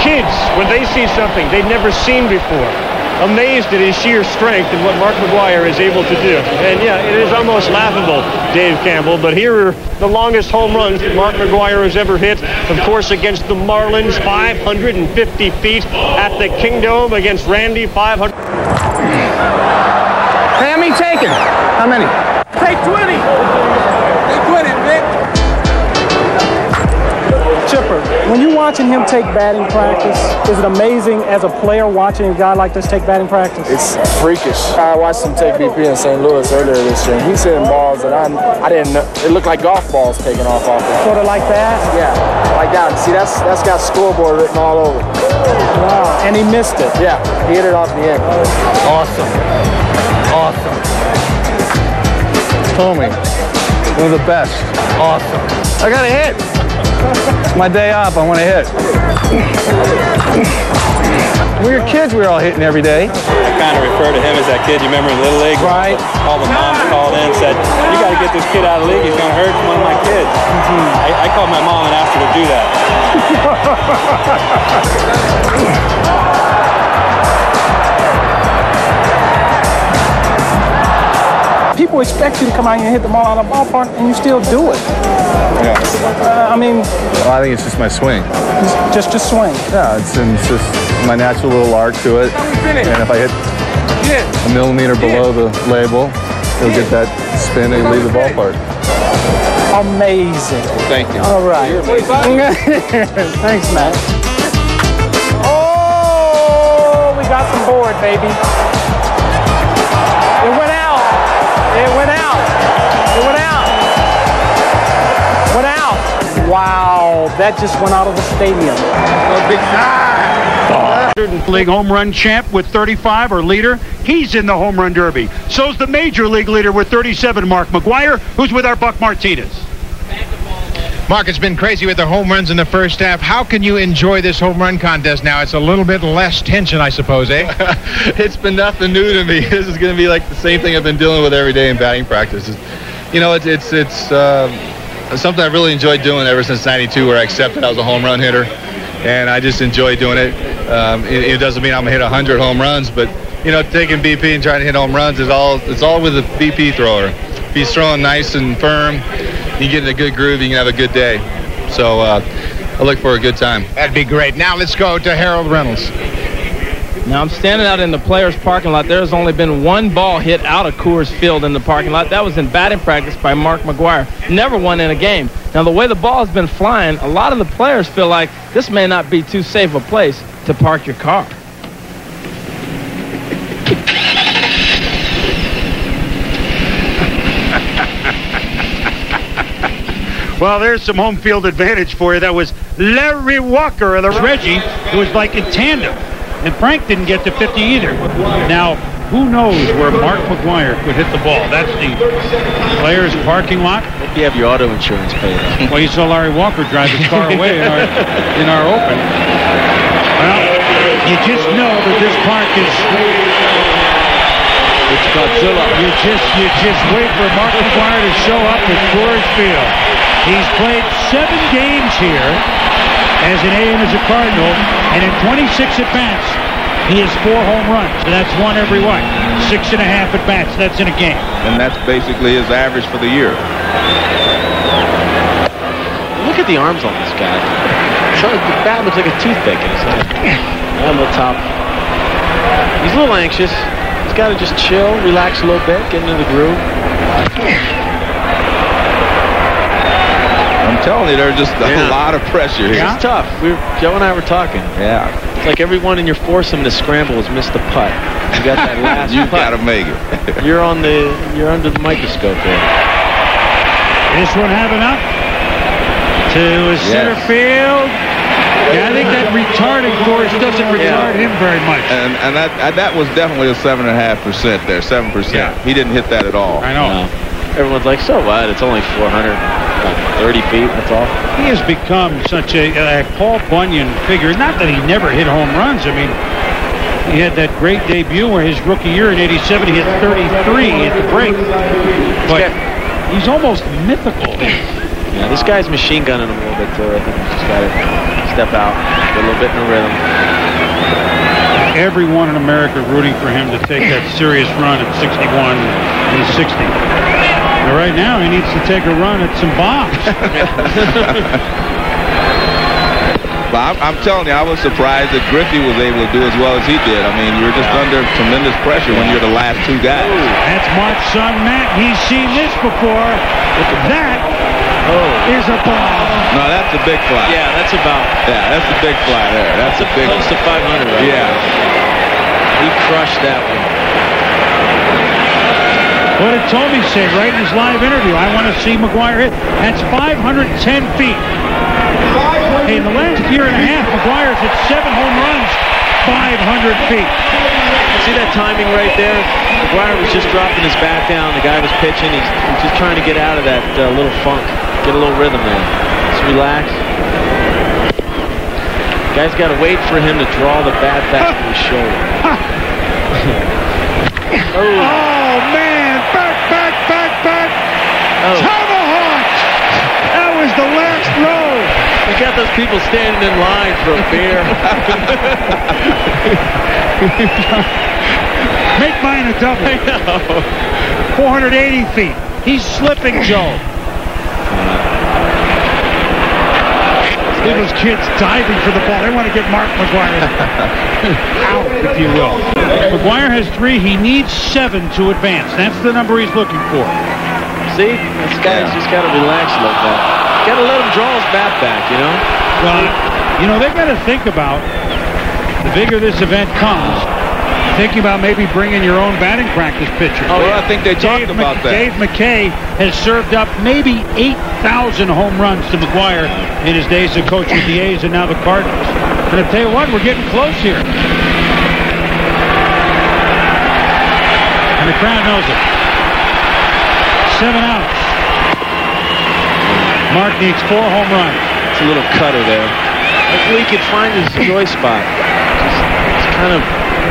kids when they see something they'd never seen before. Amazed at his sheer strength and what Mark McGwire is able to do. And yeah, it is almost laughable, Dave Campbell, but here are the longest home runs that Mark McGwire has ever hit. Of course, against the Marlins, 550 feet at the Kingdome against Randy, 500. How many taken? How many? Take 20. Take 20, Vic. Chipper, when you're watching him take batting practice, is it amazing as a player watching a guy like this take batting practice? It's freakish. I watched him take BP in St. Louis earlier this year. He's hitting balls that I didn't know. It looked like golf balls taking off him. Sort of like that? Yeah, like that. See, that's got scoreboard written all over it. Wow, and he missed it. Yeah, he hit it off the end. Awesome. Awesome. Tommy, one of the best. Awesome. I got a hit. It's my day off. I want to hit. When we were kids, we were all hitting every day. I kind of refer to him as that kid. You remember in Little League? Right. All the moms called in and said, you got to get this kid out of the league. He's going to hurt one of my kids. I called my mom and asked her to do that. People expect you to come out here and hit the ball out of the ballpark, and you still do it. Yeah. I think it's just my swing. Just swing. Yeah, it's just my natural little arc to it. And if I hit a millimeter below the label, it'll get that spin and leave the ballpark. Amazing. Thank you. All right. Thanks, Matt. Oh, we got some board, baby. It went out. It went out. It went out. Went out. Wow. that just went out of the stadium. League home run champ with 35, or leader. He's in the home run derby. So's the major league leader with 37, Mark McGwire, who's with our Buck Martinez. Mark, it's been crazy with the home runs in the first half. How can you enjoy this home run contest now? It's a little bit less tension, I suppose, eh? It's been nothing new to me. This is going to be like the same thing I've been dealing with every day in batting practice. You know, it's something I really enjoyed doing ever since '92, where I accepted I was a home run hitter, and I just enjoy doing it. It doesn't mean I'm going to hit 100 home runs, but, you know, taking BP and trying to hit home runs is all with a BP thrower. If he's throwing nice and firm, you get in a good groove, you can have a good day. So I look for a good time. That'd be great. Now let's go to Harold Reynolds. Now I'm standing out in the players' parking lot. There's only been one ball hit out of Coors Field in the parking lot. That was in batting practice by Mark McGwire. Never won in a game. Now the way the ball has been flying, a lot of the players feel like this may not be too safe a place to park your car. Well, there's some home field advantage for you. That was Larry Walker of the Reggie, who was like in tandem. And Frank didn't get to 50 either. Now, who knows where Mark McGwire could hit the ball? That's the players' parking lot. Hope you have your auto insurance paid. Well, you saw Larry Walker drive his car away in our open. Well, you just know that this park is... It's Godzilla. You just wait for Mark McGwire to show up at Coors Field. He's played 7 games here as an A and as a Cardinal, and in 26 at-bats, he has 4 home runs. So that's one every what? 6.5 at-bats. That's in a game. And that's basically his average for the year. Look at the arms on this guy. So the bat looks like a toothpick in his head. On the top. He's a little anxious. He's got to just chill, relax a little bit, get into the groove. I'm telling you, there's just a lot of pressure here. It's tough. Joe and I were talking. Yeah. It's like everyone in your foursome to scramble has missed the putt. You got that last You putt. got to make it. You're under the microscope there. This one having up to center field. Yeah, I think that retarding force doesn't retard him very much. And that was definitely a 7.5% there, 7%. Yeah. He didn't hit that at all. I know. Everyone's like, so what? It's only 430 feet, that's all. He has become such a Paul Bunyan figure. Not that he never hit home runs. I mean, he had that great debut where his rookie year in '87 he hit 33 at the break. But he's almost mythical. Yeah, this guy's machine gunning him a little bit, too. I think he's just got to step out, get a little bit in the rhythm. Everyone in America rooting for him to take that serious run at 61 and 60. But right now, he needs to take a run at some bombs. Well, I'm telling you, I was surprised that Griffey was able to do as well as he did. I mean, you're just under tremendous pressure when you're the last 2 guys. That's Mark's son, Matt. He's seen this before. That is a bomb. No, that's a big fly. Yeah, that's about. Yeah, that's a big fly there. That's a big. Close to 500, right? Yeah. He crushed that one. What did Tommy say right in his live interview? I want to see McGwire hit. That's 510 feet. Hey, in the last year and a half, McGwire's hit 7 home runs, 500 feet. See that timing right there? McGwire was just dropping his bat down. The guy was pitching. He's just trying to get out of that little funk, get a little rhythm there. Just relax. Guy's got to wait for him to draw the bat back to his shoulder. Oh, man. Back. Tomahawk. That was the last row. We got those people standing in line for a beer. Make mine a double. I know. 480 feet. He's slipping, Joe. Look at those kids diving for the ball. They want to get Mark McGwire out, if you will. McGwire has 3. He needs 7 to advance. That's the number he's looking for. See? This guy's just got to relax a little bit. Got to let him draw his bat back, you know? Well, you know, they got to think about the bigger this event comes, Thinking about maybe bringing your own batting practice pitcher. Oh, yeah. I think they talked about that. Dave McKay has served up maybe 8,000 home runs to McGwire in his days as coach with the A's and now the Cardinals. And I'll tell you what, we're getting close here. And the crowd knows it. 7 outs. Mark needs 4 home runs. It's a little cutter there. Hopefully he can find his joy spot. Just kind of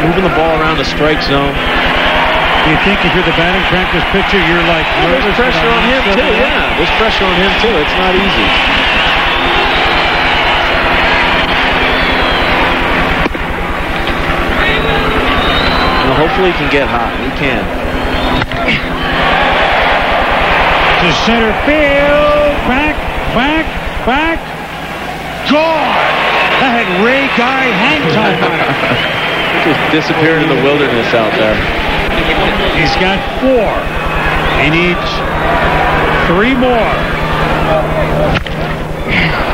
moving the ball around the strike zone. Do you think if you're the batting practice pitcher, you're like nervous? There's pressure on him too, yeah. There's pressure on him too. It's not easy. Well, hopefully he can get hot. He can. To center field. Back. Gone. That had Ray Guy hang time on it. Just disappeared in the wilderness out there. He's got 4. He needs 3 more.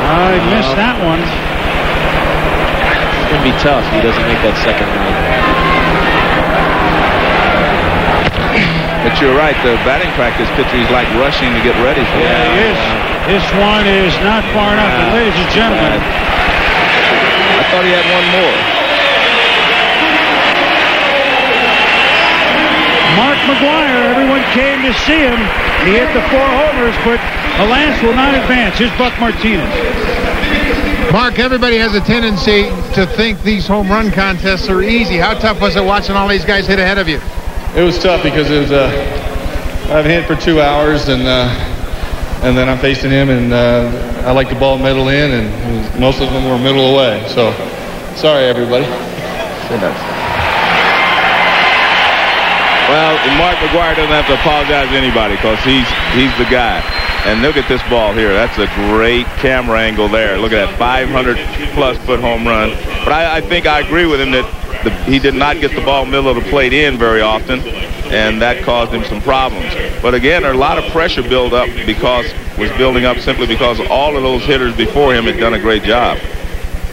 I missed that one. It's going to be tough if he doesn't make that second run. But you're right, the batting practice pitcher, he's like rushing to get ready for it. Yeah, he is. This one is not far enough. But ladies and gentlemen, I thought he had one more. Mark McGwire, everyone came to see him. He hit the 4 homers, but alas, will not advance. Here's Buck Martinez. Mark, everybody has a tendency to think these home run contests are easy. How tough was it watching all these guys hit ahead of you? It was tough because it was, I've hit for 2 hours, and then I'm facing him, and I like the ball middle in, and most of them were middle away. So, sorry, everybody. Well, Mark McGwire doesn't have to apologize to anybody because he's the guy. And look at this ball here. That's a great camera angle there. Look at that 500-plus foot home run. But I think I agree with him that he did not get the ball middle of the plate in very often, and that caused him some problems. But again, a lot of pressure buildup was building up simply because all of those hitters before him had done a great job.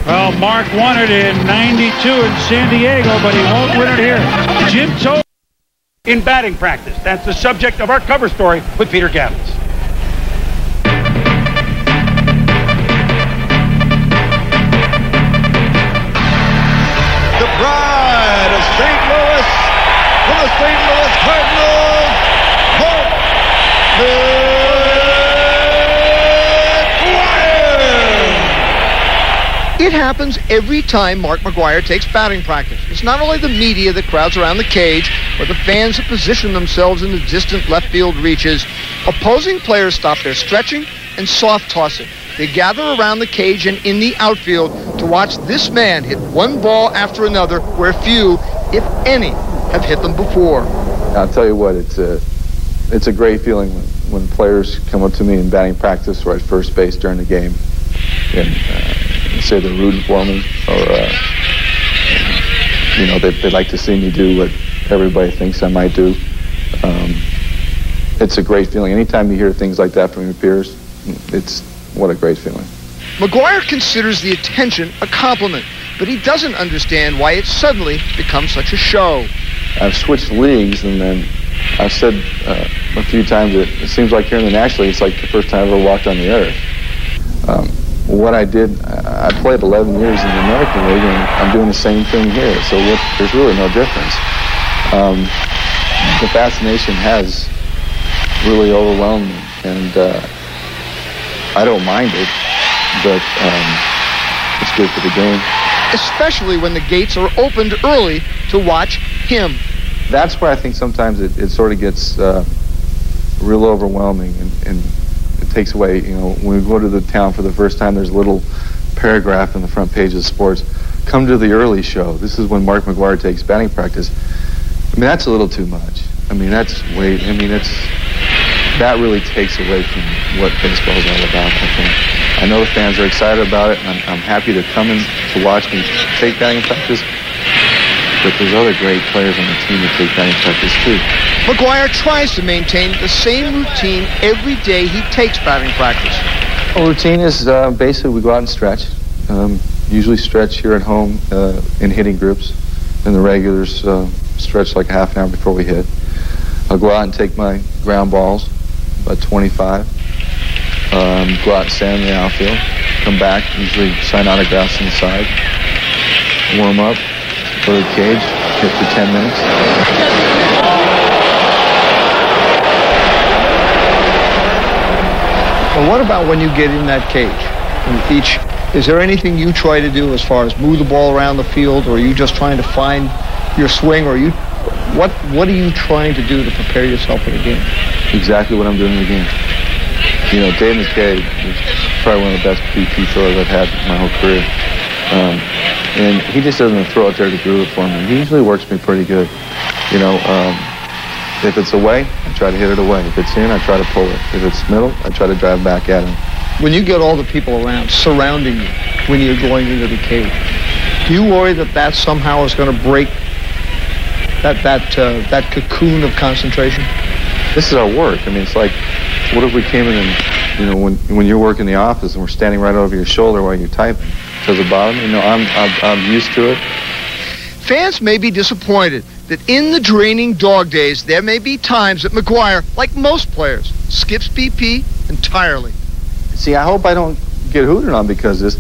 Well, Mark won it in '92 in San Diego, but he won't win it here. Jim Thome in batting practice. That's the subject of our cover story with Peter Gaddis. The pride of St. Louis, for the St. Louis Cardinals, McGwire. It happens every time Mark McGwire takes batting practice. It's not only the media that crowds around the cage, or the fans that position themselves in the distant left field reaches. Opposing players stop their stretching and soft tossing. They gather around the cage and in the outfield to watch this man hit one ball after another where few, if any, have hit them before. I'll tell you what, it's a great feeling when players come up to me in batting practice or at first base during the game and say they're rooting for me, or they like to see me do what everybody thinks I might do. It's a great feeling. Anytime you hear things like that from your peers, what a great feeling. McGwire considers the attention a compliment, but he doesn't understand why it suddenly becomes such a show. I've switched leagues, and then I've said a few times that it seems like here in the National League, it's like the first time I ever walked on the earth. What I did, I played 11 years in the American League, and I'm doing the same thing here, so there's really no difference. The fascination has really overwhelmed me, and I don't mind it, but it's good for the game. Especially when the gates are opened early to watch him. That's where I think sometimes it sort of gets real overwhelming, and it takes away, when we go to the town for the first time, there's a little paragraph in the front page of sports. Come to the early show. This is when Mark McGwire takes batting practice. I mean, that's a little too much. That really takes away from what baseball is all about, I think. I know the fans are excited about it, and I'm happy to come in to watch me take batting practice, but there's other great players on the team that take batting practice too. McGwire tries to maintain the same routine every day he takes batting practice. Well, routine is basically we go out and stretch. Usually stretch here at home in hitting groups. in the regulars, stretch like a half an hour before we hit. I'll go out and take my ground balls, about 25. Go out and stand in the outfield. Come back, usually sign autographs inside. Warm up, go to the cage, hit for 10 minutes. Well, what about when you get in that cage? Is there anything you try to do as far as move the ball around the field, or are you just trying to find your swing, or what are you trying to do to prepare yourself for the game? Exactly what I'm doing in the game. You know, Dave McKay is probably one of the best BP throwers I've had my whole career. And he just doesn't throw it there to groove it for me. He usually works me pretty good. You know, if it's away, I try to hit it away. If it's in, I try to pull it. If it's middle, I try to drive back at him. When you get all the people around, surrounding you, when you're going into the cage, do you worry that somehow is going to break that cocoon of concentration? This is our work. I mean, it's like, what if we came in and, you know, when you're working in the office and we're standing right over your shoulder while you're typing? Does it bother me? You know, I'm used to it. Fans may be disappointed that in the draining dog days, there may be times that McGwire, like most players, skips BP entirely. See, I hope I don't get hooted on because this.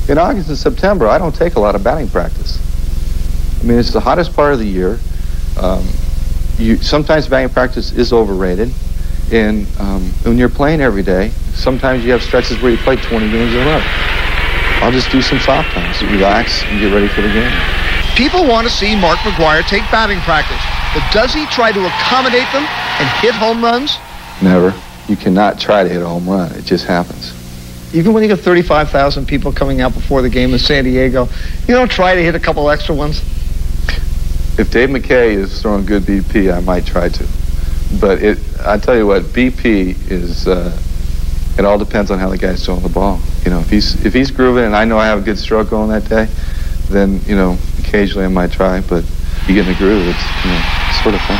In August and September, I don't take a lot of batting practice. I mean, it's the hottest part of the year. Sometimes batting practice is overrated. And when you're playing every day, sometimes you have stretches where you play 20 games in a row. I'll just do some soft times, relax, and get ready for the game. People want to see Mark McGwire take batting practice, but does he try to accommodate them and hit home runs? Never. You cannot try to hit a home run. It just happens. Even when you get 35,000 people coming out before the game in San Diego, you don't try to hit a couple extra ones? If Dave McKay is throwing good BP, I might try to. But I tell you what, BP is, it all depends on how the guy's throwing the ball. You know, if he's grooving and I know I have a good stroke going that day, then, you know, occasionally I might try, but you get in the groove, it's, you know, sort of fun.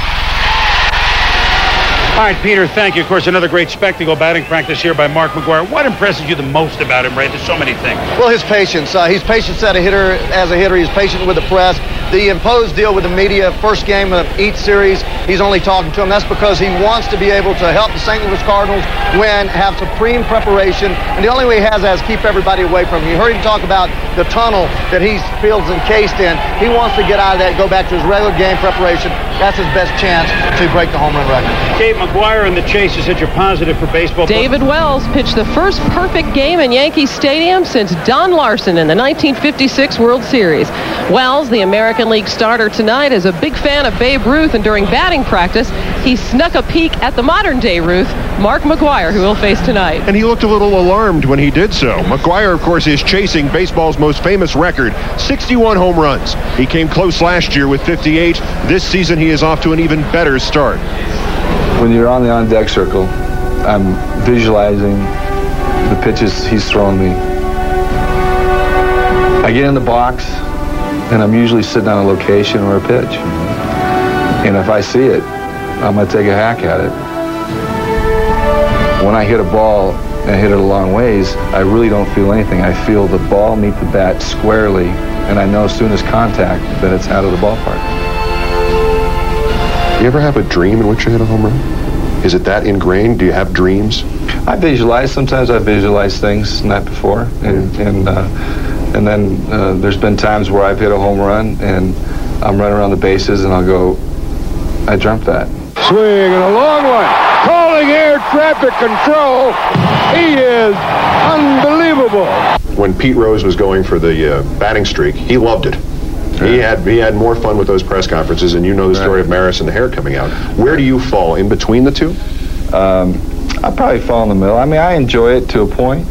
All right, Peter, thank you. Of course, another great spectacle batting practice here by Mark McGwire. What impresses you the most about him, Ray? There's so many things. Well, his patience. He's patient as a hitter. He's patient with the press. The imposed deal with the media, first game of each series, he's only talking to them. That's because he wants to be able to help the St. Louis Cardinals win, have supreme preparation, and the only way he has that is keep everybody away from him. You heard him talk about the tunnel that he feels encased in. He wants to get out of that, go back to his regular game preparation. That's his best chance to break the home run record. Dave McGwire in the chase is such a positive for baseball. David Wells pitched the first perfect game in Yankee Stadium since Don Larson in the 1956 World Series. Wells, the American League starter tonight, is a big fan of Babe Ruth, and during batting practice, he snuck a peek at the modern-day Ruth, Mark McGwire, who he'll face tonight. And he looked a little alarmed when he did so. McGwire, of course, is chasing baseball's most famous record, 61 home runs. He came close last year with 58. This season, he is off to an even better start. When you're on the on-deck circle, I'm visualizing the pitches he's throwing me. I get in the box, and I'm usually sitting on a location or a pitch. And if I see it, I'm going to take a hack at it. When I hit a ball and I hit it a long ways, I really don't feel anything. I feel the ball meet the bat squarely, and I know as soon as contact that it's out of the ballpark. You ever have a dream in which you hit a home run? Is it that ingrained? Do you have dreams? I visualize. Sometimes I visualize things the night before, and then there's been times where I've hit a home run and I'm running around the bases and I'll go, I dreamt that. Swing and a long one. Calling air traffic control. He is unbelievable. When Pete Rose was going for the batting streak, he loved it. He had more fun with those press conferences, and you know the story of Maris and the hair coming out. Where do you fall, in between the two? I probably fall in the middle. I mean, I enjoy it to a point,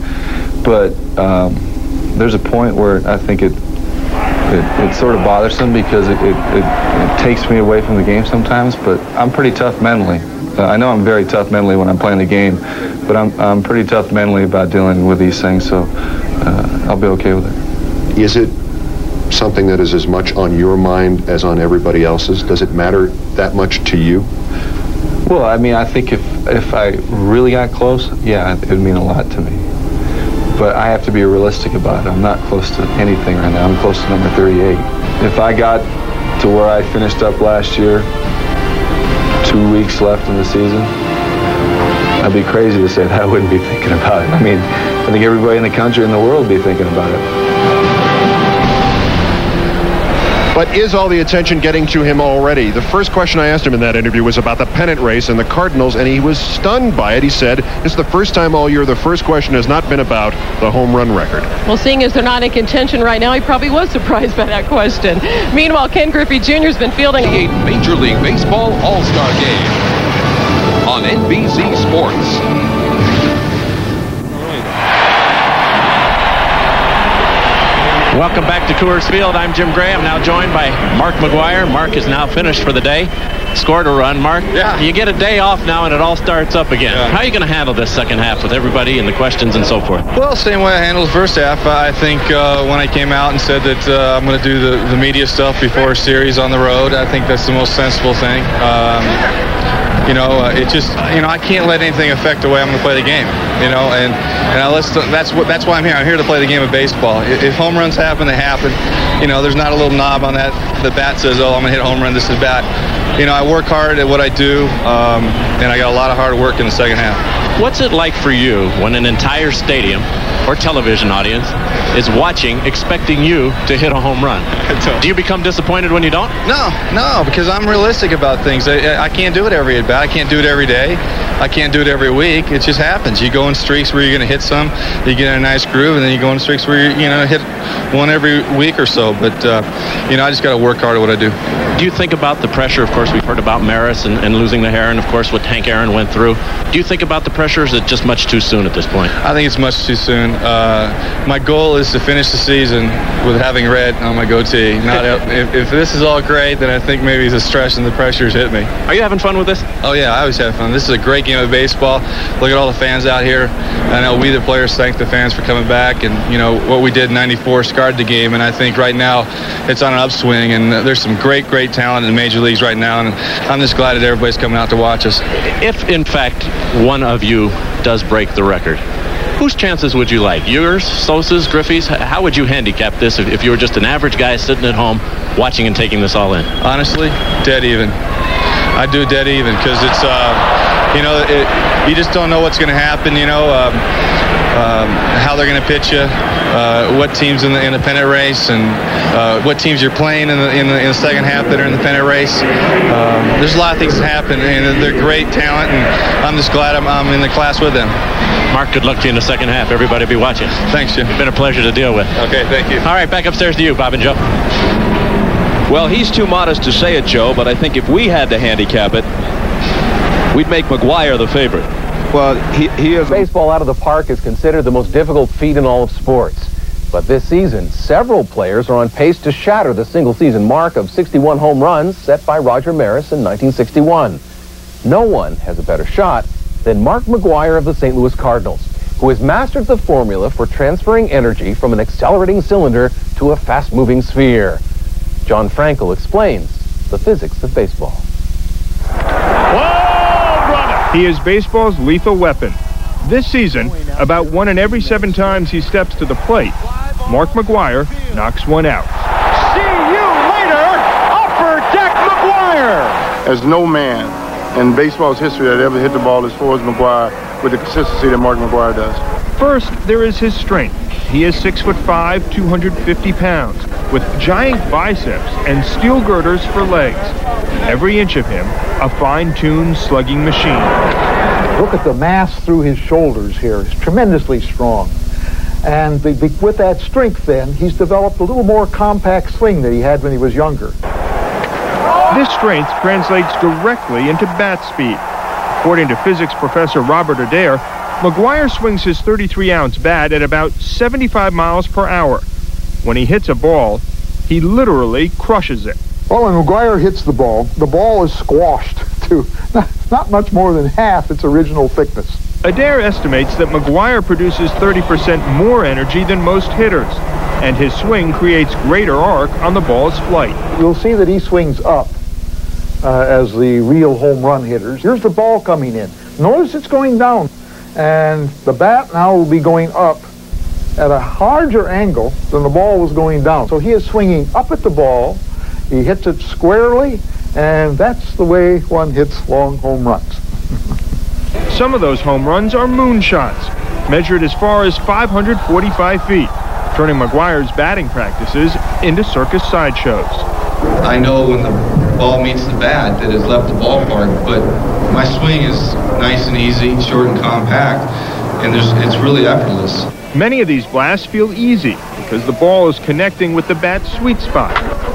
but there's a point where I think it sort of bothersome because it takes me away from the game sometimes, but I'm pretty tough mentally. I know I'm very tough mentally when I'm playing the game, but I'm pretty tough mentally about dealing with these things, so I'll be okay with it. Is it something that is as much on your mind as on everybody else's? Does it matter that much to you? Well, I mean, I think if I really got close, yeah, it would mean a lot to me. But I have to be realistic about it. I'm not close to anything right now. I'm close to number 38. If I got to where I finished up last year, 2 weeks left in the season, I'd be crazy to say that I wouldn't be thinking about it. I mean, I think everybody in the country and the world would be thinking about it. But is all the attention getting to him already? The first question I asked him in that interview was about the pennant race and the Cardinals, and he was stunned by it. He said, it's the first time all year the first question has not been about the home run record. Well, seeing as they're not in contention right now, he probably was surprised by that question. Meanwhile, Ken Griffey Jr. has been fielding a Major League Baseball All-Star Game on NBC Sports. Welcome back to Coors Field. I'm Jim Gray. I'm now joined by Mark McGwire. Mark is now finished for the day. Scored a run. Mark, you get a day off now and it all starts up again. Yeah. How are you going to handle this second half with everybody and the questions and so forth? Well, same way I handled the first half. I think when I came out and said that I'm going to do the media stuff before a series on the road, I think that's the most sensible thing. It just, I can't let anything affect the way I'm going to play the game, and that's why I'm here. I'm here to play the game of baseball. If home runs happen, they happen. There's not a little knob on that. The bat says, oh, I'm going to hit a home run. This is bat. I work hard at what I do, and I got a lot of hard work in the second half. What's it like for you when an entire stadium or television audience is watching, expecting you to hit a home run? Do you become disappointed when you don't? No, because I'm realistic about things. I can't do it every at bat. I can't do it every day. I can't do it every week. It just happens. You go in streaks where you're going to hit some, you get in a nice groove, and then you go in streaks where you hit one every week or so. But I just got to work hard at what I do. Do you think about the pressure? Of course, we've heard about Maris and losing the hair, and of course what Hank Aaron went through. Do you think about the pressure, or is it just much too soon at this point? I think it's much too soon. My goal is to finish the season with having red on my goatee. If this is all great, then I think maybe the stress and the pressures hit me. Are you having fun with this? Oh yeah, I always have fun. This is a great game of baseball. Look at all the fans out here. I know we the players thank the fans for coming back, and what we did in '94 scarred the game, and I think right now it's on an upswing, and there's some great talent in the major leagues right now, and I'm just glad that everybody's coming out to watch us. If in fact one of you does break the record, whose chances would you like? Yours, Sosa's, Griffey's? How would you handicap this if you were just an average guy sitting at home watching and taking this all in? Honestly, dead even. I do dead even because it's, you just don't know what's going to happen, how they're going to pitch you, what teams in the pennant race, and what teams you're playing in the second half that are in the pennant race. There's a lot of things that happen, and they're great talent, and I'm just glad I'm in the class with them. Mark, good luck to you in the second half. Everybody be watching. Thanks, Jim. It's been a pleasure to deal with. Okay, thank you. All right, back upstairs to you, Bob and Joe. Well, he's too modest to say it, Joe, but I think if we had to handicap it, we'd make McGwire the favorite. Well, he is... Baseball out of the park is considered the most difficult feat in all of sports. But this season, several players are on pace to shatter the single-season mark of 61 home runs set by Roger Maris in 1961. No one has a better shot than Mark McGwire of the St. Louis Cardinals, who has mastered the formula for transferring energy from an accelerating cylinder to a fast-moving sphere. John Frankel explains the physics of baseball. He is baseball's lethal weapon. This season, about 1 in every 7 times he steps to the plate, Mark McGwire knocks one out. See you later, Upper Deck McGwire! There's no man in baseball's history that ever hit the ball as far as McGwire with the consistency that Mark McGwire does. First, there is his strength. He is 6'5", 250 pounds, with giant biceps and steel girders for legs. Every inch of him, a fine-tuned slugging machine. Look at the mass through his shoulders here. It's tremendously strong. And with that strength, then, he's developed a little more compact swing than he had when he was younger. This strength translates directly into bat speed. According to physics professor Robert Adair, McGwire swings his 33-ounce bat at about 75 miles per hour. When he hits a ball, he literally crushes it. Well, when McGwire hits the ball is squashed to not much more than half its original thickness. Adair estimates that McGwire produces 30% more energy than most hitters, and his swing creates greater arc on the ball's flight. You'll see that he swings up as the real home run hitters. Here's the ball coming in. Notice it's going down, and the bat now will be going up at a larger angle than the ball was going down. So he is swinging up at the ball, He hits it squarely, and that's the way one hits long home runs. Some of those home runs are moonshots, measured as far as 545 feet, turning McGwire's batting practices into circus sideshows. I know when the ball meets the bat that it's left the ballpark, but my swing is nice and easy, short and compact, and it's really effortless. Many of these blasts feel easy because the ball is connecting with the bat's sweet spot,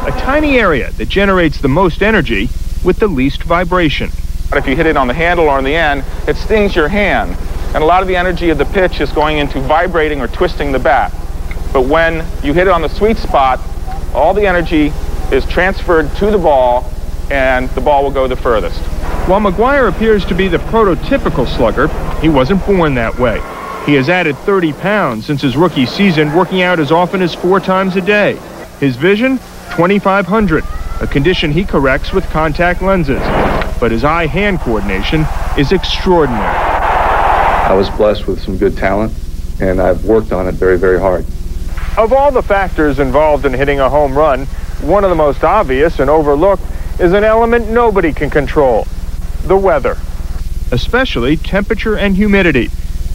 a tiny area that generates the most energy with the least vibration. If you hit it on the handle or on the end, it stings your hand, and a lot of the energy of the pitch is going into vibrating or twisting the bat. But when you hit it on the sweet spot, all the energy is transferred to the ball, and the ball will go the furthest. While McGwire appears to be the prototypical slugger, he wasn't born that way. He has added 30 pounds since his rookie season, working out as often as 4 times a day. His vision, 2500, a condition he corrects with contact lenses. But his eye-hand coordination is extraordinary. I was blessed with some good talent, and I've worked on it very, very hard. Of all the factors involved in hitting a home run, one of the most obvious and overlooked is an element nobody can control: the weather. Especially temperature and humidity.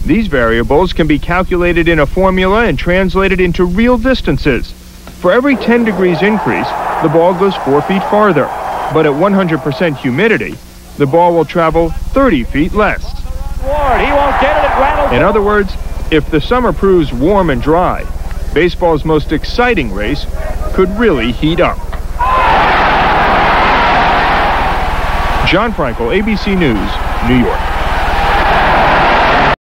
These variables can be calculated in a formula and translated into real distances. For every 10 degrees increase, the ball goes 4 feet farther. But at 100% humidity, the ball will travel 30 feet less. Ward, he won't get it. It rattles. In other words, if the summer proves warm and dry, baseball's most exciting race could really heat up. John Frankel, ABC News, New York.